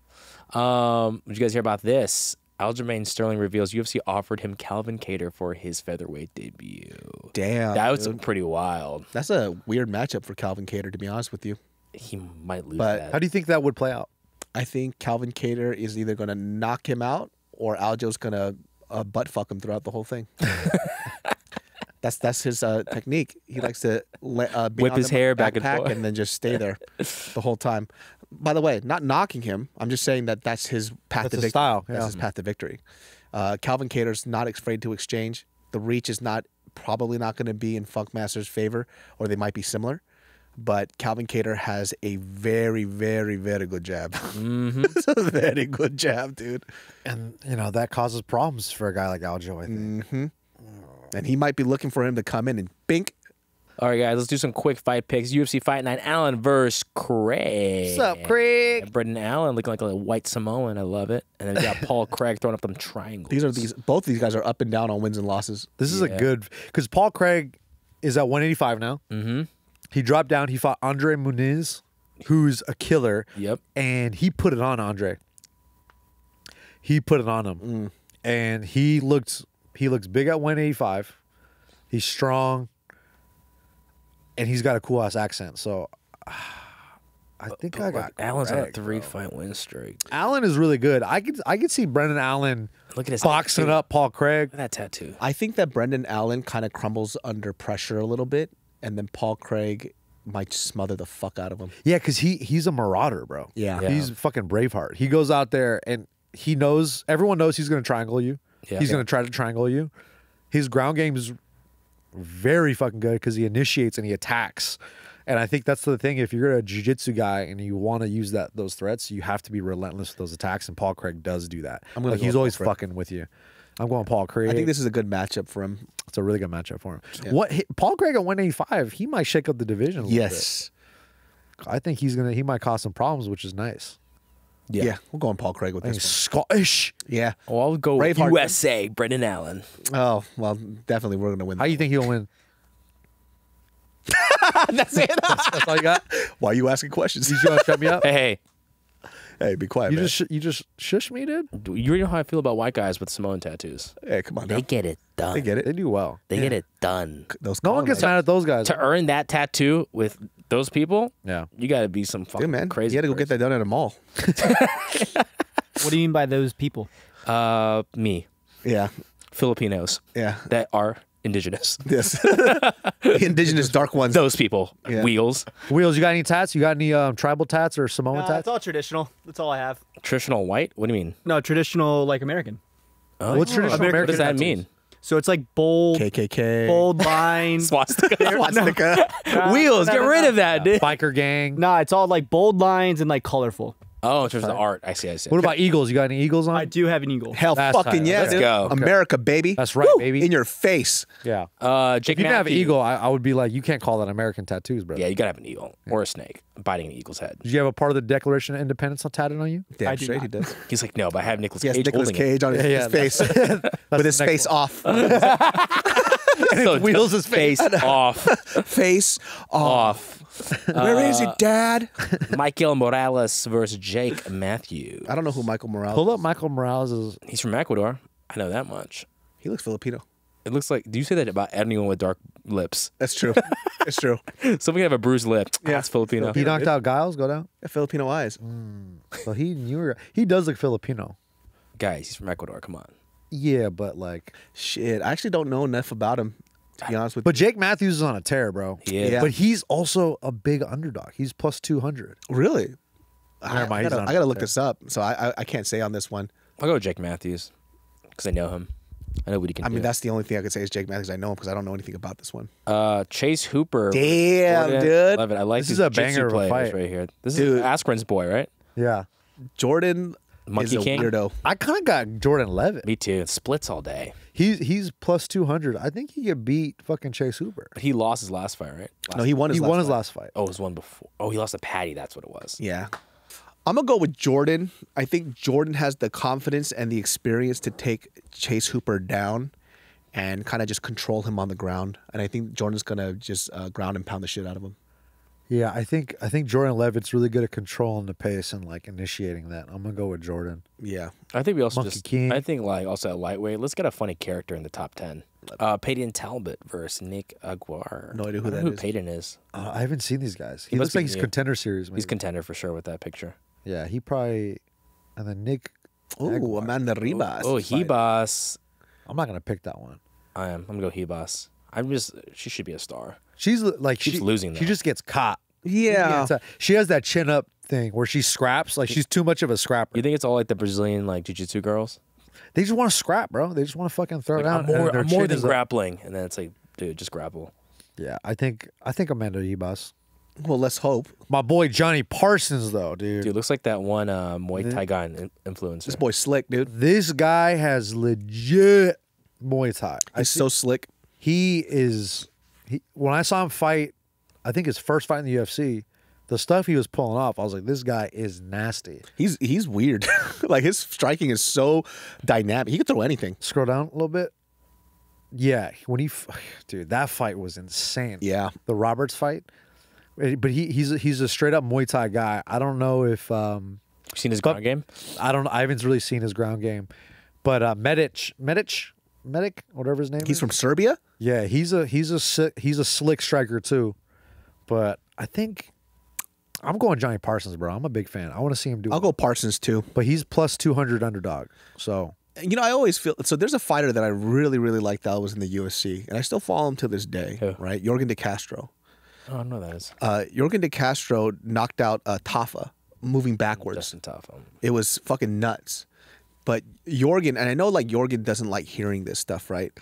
Did you guys hear about this? Aljamain Sterling reveals UFC offered him Calvin Kattar for his featherweight debut. Damn. That was dude. pretty wild. That's a weird matchup for Calvin Kattar, to be honest with you. He might lose But that. How do you think that would play out? I think Calvin Kattar is either going to knock him out or Aljo's going to butt fuck him throughout the whole thing. That's his technique. He likes to be Whip on his the hair back and backpack forth. and then just stay there the whole time. By the way, not knocking him. I'm just saying that's his path That's to his victory. style, That's yeah. his path to victory. Calvin Kattar's not afraid to exchange. The reach is probably not going to be in Funkmaster's favor, or they might be similar. But Calvin Kattar has a very, very, very good jab. It's a very good jab, dude. And that causes problems for a guy like Aljo, I think. And he might be looking for him to come in and bink. All right, guys, let's do some quick fight picks. UFC Fight Night, Allen versus Craig. What's up, Craig? Brendan Allen looking like a white Samoan. I love it. And then we got Paul Craig throwing up them triangles. Both these guys are up and down on wins and losses. This is a good, because Paul Craig is at 185 now. Mm-hmm. He dropped down. He fought Andre Muniz, who's a killer. Yep. And he put it on Andre. He put it on him. And he looks big at 185. He's strong. And he's got a cool ass accent. So I think I got Allen's on a Craig, 3-fight win streak. Allen is really good. I could see Brendan Allen Look at his boxing tattoo. up Paul Craig. Look at that tattoo. I think that Brendan Allen kind of crumbles under pressure a little bit, and then Paul Craig might smother the fuck out of him. Yeah, because he's a marauder, bro. Yeah. He's fucking Braveheart. He goes out there and everyone knows he's going to triangle you. Yeah. He's going to try to triangle you. His ground game is very fucking good because he initiates and he attacks. And I think that's the thing. If you're a jiu-jitsu guy and you want to use those threats, you have to be relentless with those attacks. And Paul Craig does do that. I'm gonna go he's with always Paul Craig. fucking with you. I'm going Paul Craig. I think this is a good matchup for him. It's a really good matchup for him. Paul Craig at 185, he might shake up the division a little Yes. bit. I think he might cause some problems, which is nice. Yeah. We're going Paul Craig with He's this Scottish. one. Yeah. Oh, I'll go with Braveheart. USA, Brendan Allen. Oh, well, definitely we're going to win. How do you think he'll win? That's it. That's all you got? Why are you asking questions? You gonna shut me up? Hey, Hey, be quiet, You man. just shush me, dude? you already know how I feel about white guys with Samoan tattoos. Hey, come on now. They get it done. They get it. They do well. They get it done. Those No one gets colonists. mad at those guys. To earn that tattoo with those people, Yeah. you got to be some fucking Dude, man. crazy. You had to go get that done at a mall. What do you mean by those people? Me, Yeah. Filipinos Yeah. that are indigenous. Yes. The indigenous dark ones. Those people, Yeah. wheels, Wheels, you got any tats? You got any tribal tats or Samoan It's tats? all traditional. That's all I have. traditional white. What do you mean? No, traditional like American. Oh, What's traditional American What does that tattoos. mean? So it's like bold, KKK. bold lines. Swastika. Swastika. Wheels. Get rid of that, dude. Biker gang. Nah, it's all like bold lines and like colorful. Oh, in terms of the art. I see. What about eagles? You got any eagles on? I do have an eagle. Hell That's fucking tight. yeah, Let's dude. go. America, baby. That's right, Woo! baby. In your face. Yeah. Jake If you didn't have an Matthews. eagle, I would be like, you can't call that American tattoos, bro. Yeah, you gotta have an eagle or a snake biting an eagle's head. Did you have a part of the Declaration of Independence tatted on you? Damn I do straight not. he does. He's like, no, but I have Nicolas He has Cage Nicolas holding Cage on his, Yeah, his face. With his the face next off. it. So Wheels his face. off. Face off. Where is it, Dad? Michael Morales versus Jake Matthews. I don't know who Michael Morales Pull is. up Michael Morales. Is, He's from Ecuador. I know that much. He looks Filipino. It looks like. Do you say that about anyone with dark lips? That's true. It's true. Someone can have a bruised lip. Yeah. That's Filipino. he knocked out Giles. Go down. Filipino eyes. So he does look Filipino. Guys, he's from Ecuador. Come on. Yeah, but like, Shit. I actually don't know enough about him, to be honest with but Jake Matthews is on a tear, bro. He is. Yeah. But he's also a big underdog. He's plus 200. you. Really? Never mind, he's I not gotta up look there. this up. So I can't say on this one. I'll go with Jake Matthews because I know him. I know what he can I do. mean, that's the only thing I could say is Jake Matthews. I know him because I don't know anything about this one. Chase Hooper. Damn, Jordan dude. Levitt. I like This these is a jiu-jitsu banger of a players fight. right here. This Dude. is Askren's boy, right? Yeah. Jordan Monkey is a King? weirdo. I kind of got Jordan Levitt. Me too. It splits all day. He's plus 200. I think he could beat fucking Chase Hooper. But he lost his last fight, right? No, he won his He last won his fight. last fight. Oh, it was one before. Oh, he lost to Patty. That's what it was. Yeah. I'm going to go with Jordan. I think Jordan has the confidence and the experience to take Chase Hooper down and kind of just control him on the ground. And I think Jordan's going to just ground and pound the shit out of him. Yeah, I think Jordan Levitt's really good at controlling the pace and like initiating that. I'm gonna go with Jordan. Yeah. I think we also Monkey King. I think like also at lightweight. Let's get a funny character in the top 10. Peyton Talbot versus Nick Aguirre. No idea who I don't that know is. Peyton is. I haven't seen these guys. He He looks must be like he's new. contender series. Maybe. He's contender for sure with that picture. Yeah, he probably. And then Nick. Ooh, Aguirre. Amanda Ribas. Oh, is fighting. Hebas. I'm not gonna pick that one. I am. I'm gonna go Hebas. She should be a star. She's like Keeps she, losing, She though. just gets caught. Yeah. She has that chin up thing where she scraps. Like she's too much of a scrapper. You think it's all like the Brazilian like jiu-jitsu girls? They just want to scrap, bro. They just want to fucking throw Like, it out. I'm more, and their I'm more chin than is up. grappling, and then it's like, dude, just grapple. Yeah, I think Amanda Ribas. Well, let's hope. My boy Johnny Parsons, though, dude. Dude, looks like that one Muay Thai guy influencer. This boy's slick, dude. This guy has legit Muay Thai. He's so slick. When I saw him fight, I think his first fight in the UFC, the stuff he was pulling off, I was like, this guy is nasty. He's weird. Like his striking is so dynamic. He could throw anything. Scroll down a little bit. Yeah, dude, that fight was insane. Yeah. The Roberts fight. But he's a straight up Muay Thai guy. I don't know if You seen his ground game? I haven't really seen his ground game. But Medic, whatever his name He's is. from Serbia? Yeah, he's a slick striker too. But I think I'm going Johnny Parsons, bro. I'm a big fan. I want to see him do I'll it. go Parsons too. But he's plus 200 underdog. So You know, I always feel so. There's a fighter that I really, really liked that was in the UFC, and I still follow him to this day. Who? Right, Jorgen De Castro. Oh, I don't know who that is. Jorgen De Castro knocked out Tafa moving backwards. Justin Tough. It was fucking nuts. But Jorgen, and I know like Jorgen doesn't like hearing this stuff, right?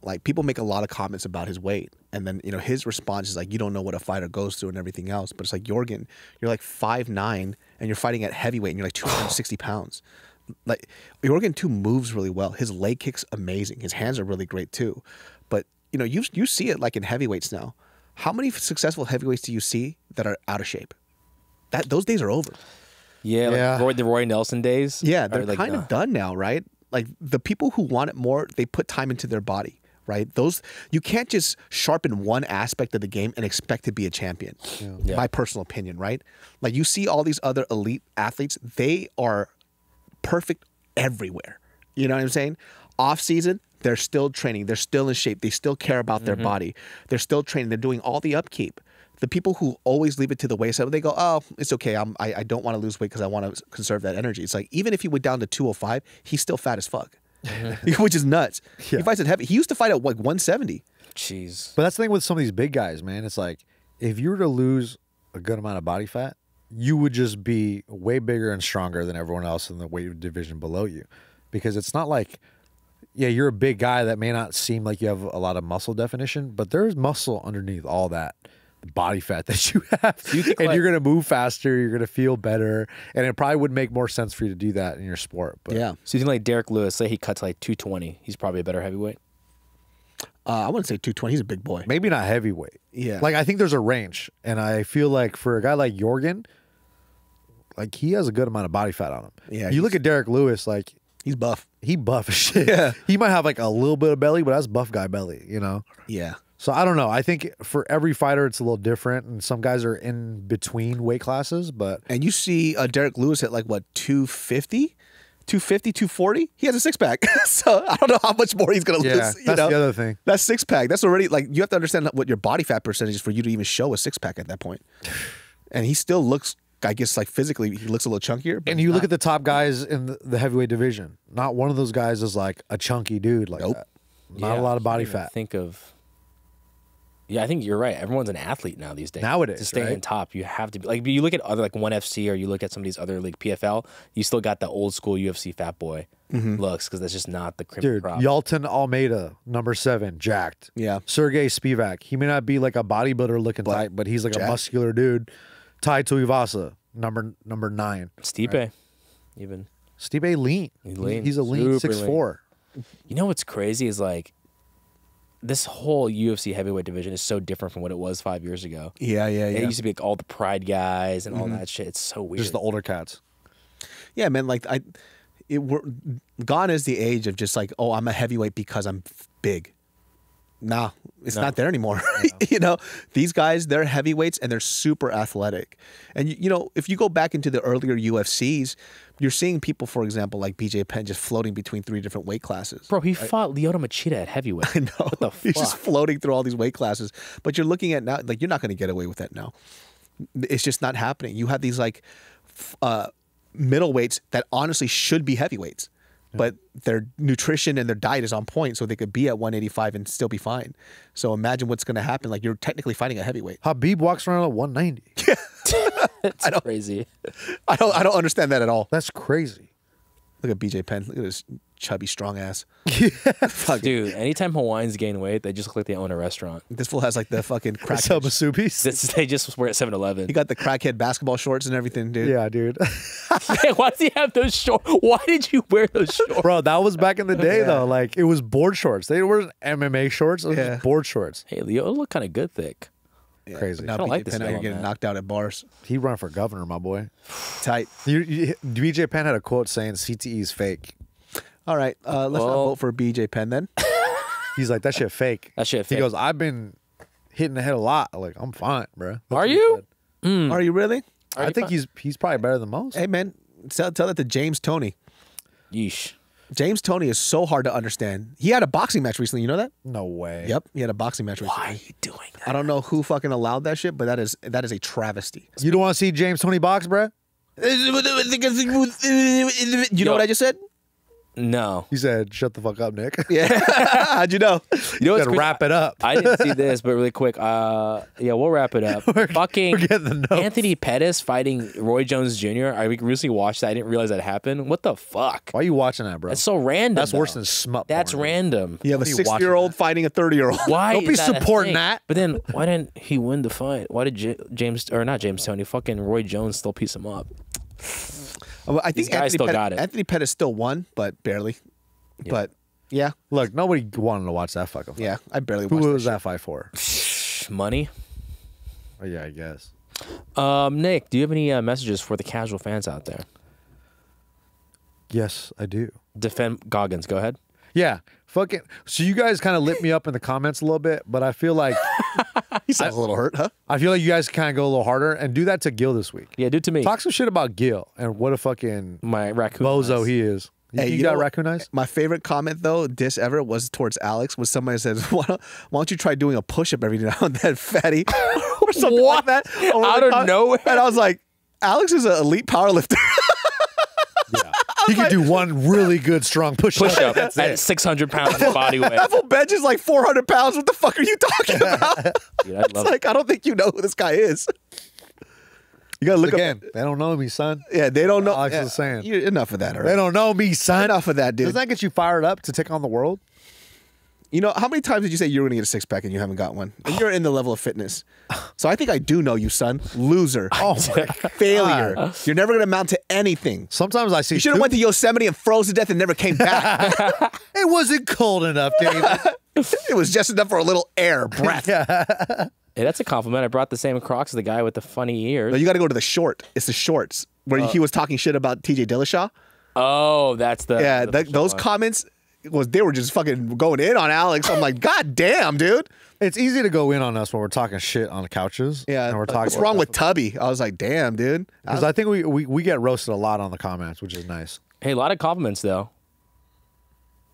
Like people make a lot of comments about his weight, and then his response is like, "You don't know what a fighter goes through and everything else." But it's like Jorgen, you're like 5'9", and you're fighting at heavyweight, and you're like 260 pounds. Like Jorgen too moves really well. His leg kicks amazing. His hands are really great too. But you see it like in heavyweights now. How many successful heavyweights do you see that are out of shape? Those days are over. Yeah, Yeah. like the Roy Nelson days. Yeah, Or they're like, kind of done now, right? Like the people who want it more, they put time into their body, right? You can't just sharpen one aspect of the game and expect to be a champion. Yeah. My personal opinion, right? Like you see all these other elite athletes, they are perfect everywhere. You know what I'm saying? Off season, they're still training, they're still in shape, they still care about their body, they're still training, they're doing all the upkeep. The people who always leave it to the wayside, they go, "Oh, it's okay. I don't want to lose weight because I want to conserve that energy." It's like even if he went down to 205, he's still fat as fuck, which is nuts. He fights at heavy. He used to fight at like 170. Jeez. But that's the thing with some of these big guys, man. It's like if you were to lose a good amount of body fat, you would just be way bigger and stronger than everyone else in the weight division below you. Because it's not like yeah, you're a big guy that may not seem like you have a lot of muscle definition, but there's muscle underneath all that body fat that you have. And you're going to move faster. You're going to feel better. And it probably would make more sense for you to do that in your sport. But Yeah. So you think like Derek Lewis, say he cuts like 220, he's probably a better heavyweight. I wouldn't say 220. He's a big boy. maybe not heavyweight. Yeah. Like, I think there's a range. And I feel like for a guy like Jorgen, like, he has a good amount of body fat on him. Yeah, You look at Derek Lewis, like, He's buff. he buff as shit. Yeah. He might have like a little bit of belly, but that's buff guy belly, you know? Yeah. So I don't know. I think for every fighter, it's a little different. And some guys are in between weight classes, but And you see Derek Lewis at like, what, 250? 250, 240? He has a six-pack. So I don't know how much more he's going to yeah, lose. that's the other thing. That six-pack, that's already, like, you have to understand what your body fat percentage is for you to even show a six-pack at that point. And he still looks, I guess, like physically, he looks a little chunkier. But And you look at the top guys in the heavyweight division. Not one of those guys is like a chunky dude like Nope. that. Not a lot of body fat. Think of. Yeah, I think you're right. Everyone's an athlete now these days. Nowadays, to stay right? on top, you have to be like. You look at other like ONE FC, or you look at some of these other like PFL. You still got the old school UFC fat boy looks because that's just not the cream of the Dude, crop. Yalton Almeida, number 7, jacked. Yeah. Sergey Spivak. He may not be like a bodybuilder looking type, but he's like a jacked. muscular dude. Tai Tuivasa, number 9. Stipe, even. Stipe lean. He's a lean Super 6'4". You know what's crazy is like this whole UFC heavyweight division is so different from what it was 5 years ago. Yeah. It used to be like all the pride guys and all that shit. It's so weird. Just the older cats. Yeah, man. Like gone is the age of just like, oh, I'm a heavyweight because I'm big. Nah, it's not there anymore. You know, these guys, they're heavyweights and they're super athletic. And you know, if you go back into the earlier UFCs, you're seeing people, for example, like BJ Penn just floating between 3 different weight classes. Bro, he fought Lyoto Machida at heavyweight. I know. What the He's just fuck? floating through all these weight classes. But you're looking at now, like, you're not going to get away with that now. It's just not happening. You have these like middleweights that honestly should be heavyweights, but their nutrition and their diet is on point, so they could be at 185 and still be fine. So imagine what's going to happen. Like, you're technically fighting a heavyweight. Habib walks around at 190. It's crazy. I don't understand that at all. That's crazy. Look at BJ Penn. Look at his chubby, strong ass. Dude, anytime Hawaiians gain weight, they just look like they own a restaurant. This fool has like the fucking Sell crackhead. Masubi's. They just wear at 7-Eleven. He got the crackhead basketball shorts and everything, dude. Yeah, dude. Why does he have those shorts? Why did you wear those shorts? Bro, that was back in the day, though. Like, it was board shorts. They weren't MMA shorts. It was just board shorts. Hey, Leo look kind of good thick. Yeah, Crazy. but now I don't BJ like this Penn out guy here on getting that. knocked out at bars. He run for governor, my boy. Tight. BJ Penn had a quote saying CTE is fake. All right, let's not vote for BJ Penn then. He's like, that shit fake. That shit He fake. goes, I've been hitting the head a lot. Like, I'm fine, bro. Are you? Are you really? I think he's probably better than most. Hey, man, tell that to James Toney. Yeesh. James Toney is so hard to understand. He had a boxing match recently. You know that? No way. Yep, he had a boxing match recently. Why are you doing that? I don't know who fucking allowed that shit, but that is a travesty. You don't want to see James Toney box, bro? You know what I just said? No. He said, shut the fuck up, Nick. Yeah. How'd you know? You know what's Gotta crazy? wrap it up. I didn't see this, but really quick. Yeah, we'll wrap it up. Fucking we're getting the notes. Anthony Pettis fighting Roy Jones Jr. I recently watched that. I didn't realize that happened. What the fuck? Why are you watching that, bro? That's so random. That's worse though. than smut That's porn, dude. random. You have a What are you watching 60-year-old fighting a 30-year-old. Why? Don't be is that a supporting thing? that. But then, why didn't he win the fight? Why did James or not James Toney? Fucking Roy Jones still piece him up. Well, I think These guys still got it. Anthony Pettis still won, but barely. But yeah, Look, nobody wanted to watch that fucking fight. yeah, I barely Who watched was that. that fight for? Money. Oh, yeah, I guess. Nick, do you have any messages for the casual fans out there? Yes, I do. Defend Goggins. Go ahead. Yeah, fucking. So you guys kind of lit me up in the comments a little bit, but I feel like He sounds a little hurt, huh? you guys kind of go a little harder and do that to Gil this week. Yeah, do it to me. Talk some shit about Gil and what a fucking My raccoon. bozo eyes. he is. Hey, you you got know- raccoon eyes? My favorite comment though, diss ever, was towards Alex. Was somebody says, "Why don't you try doing a push-up every now and then, fatty?" or something What? like that. Over Out the of nowhere? And I was like, Alex is an elite powerlifter. Yeah. He can do one really good strong push Push-up That's at it. 600 pounds of body weight. That full bench is like 400 pounds. What the fuck are you talking about? Dude, I It's love like, I don't think you know who this guy is. You gotta look Again, up. they don't know me, son. Yeah, they don't know. Alex was saying. Enough of that. All They right? don't know me, son. Enough of that, dude. Doesn't that get you fired up to take on the world? You know, how many times did you say you were gonna get a six pack and you haven't got one? And you're in the level of fitness. So I think I do know you, son. Loser. Oh my Failure. You're never gonna amount to anything. Sometimes I see. You should have went to Yosemite and froze to death and never came back. It wasn't cold enough, David. It was just enough for a little air, breath. Hey, that's a compliment. I brought the same Crocs as the guy with the funny ears. No, you got to go to the short. It's the shorts where he was talking shit about TJ Dillashaw. Oh, that's the Yeah, the those one. comments they were just fucking going in on Alex. I'm like, God damn, dude. It's easy to go in on us when we're talking shit on the couches. Yeah, and we're talking. what's wrong with Tubby? I was like, damn, dude. Because I think we get roasted a lot on the comments, which is nice. Hey, a lot of compliments though.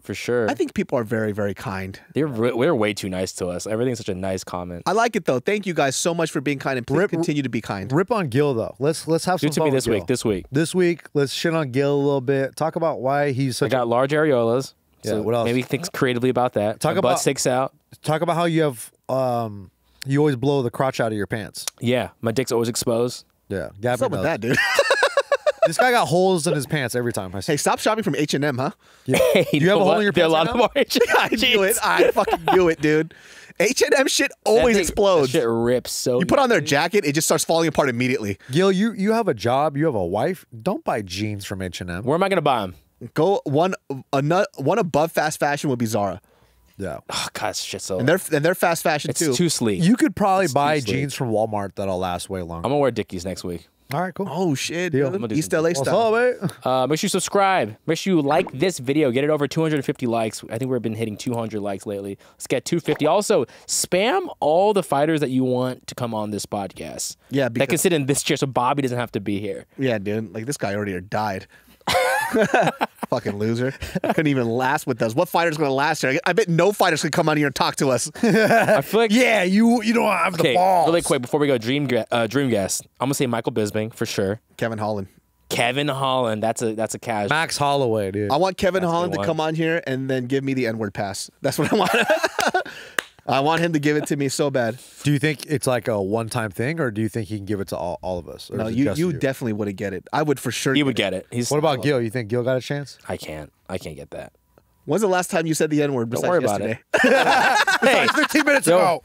For sure. I think people are very, very kind. We're way too nice to us. Everything's such a nice comment. I like it though. Thank you guys so much for being kind, and please continue to be kind. Rip on Gil though. Let's have Do some it to fun me with Gil. This week, let's shit on Gil a little bit. Talk about why he's I such. got large areolas. Yeah, So what else? maybe think creatively about that. Talk My butt about- sticks out. Talk about how you have you always blow the crotch out of your pants. Yeah, my dick's always exposed. Yeah, What's Gavin up with knows. that, dude? This guy got holes in his pants every time. I see. Hey, stop shopping from H&M, huh? Hey, you have a hole in your There are a pants lot right of I knew it. I fucking knew it, dude. H&M shit always explodes. That shit rips so. You put on their jacket, it just starts falling apart immediately. Gil, you have a job, you have a wife. Don't buy jeans from H&M. Where am I gonna buy them? Go one above fast fashion would be Zara, Yeah, Oh God, it's shit so. and they're fast fashion It's too. too sleek. you could probably buy sleek. jeans from Walmart that'll last way longer. I'm gonna wear Dickies next week. All right, cool. Oh shit, Deal. dude. gonna do East some- LA What's style. up, mate? Make sure you subscribe. Make sure you like this video. Get it over 250 likes. I think we've been hitting 200 likes lately. Let's get 250. Also, spam all the fighters that you want to come on this podcast. Yeah, that because- can sit in this chair, so Bobby doesn't have to be here. Yeah, dude. Like this guy already died. Fucking loser. Couldn't even last with us. What fighter's gonna last here? I bet no fighters could come on here and talk to us. I feel like Yeah, you don't have the Okay, balls. really quick before we go, dream guest. I'm gonna say Michael Bisping for sure. Kevin Holland. Kevin Holland. That's a cash. Max Holloway, dude. I want Kevin That's Holland the to one. come on here and then give me the N-word pass. That's what I want. I want him to give it to me so bad. Do you think it's like a one-time thing, or do you think he can give it to all of us? Or No, is it you just definitely wouldn't get it. I would for sure. He would get it. He's. What about Gil? You think Gil got a chance? I can't get that. When's the last time you said the N-word? Don't Besides worry about yesterday? Hey, 15 minutes Yo. ago.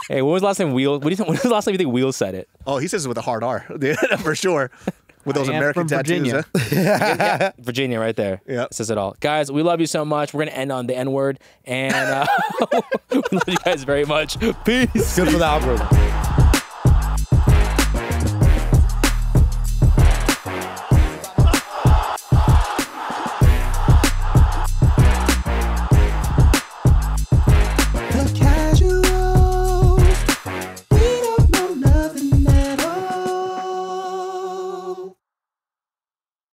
hey, when was the last time Wheel? What do you think? When was the last time you think Wheel said it? Oh, he says it with a hard R, dude, for sure. With those I am American from tattoos, Virginia. huh? Virginia, right there. Yep. Says it all. Guys, we love you so much. We're gonna end on the N word, and we love you guys very much. Peace. Good for the algorithm.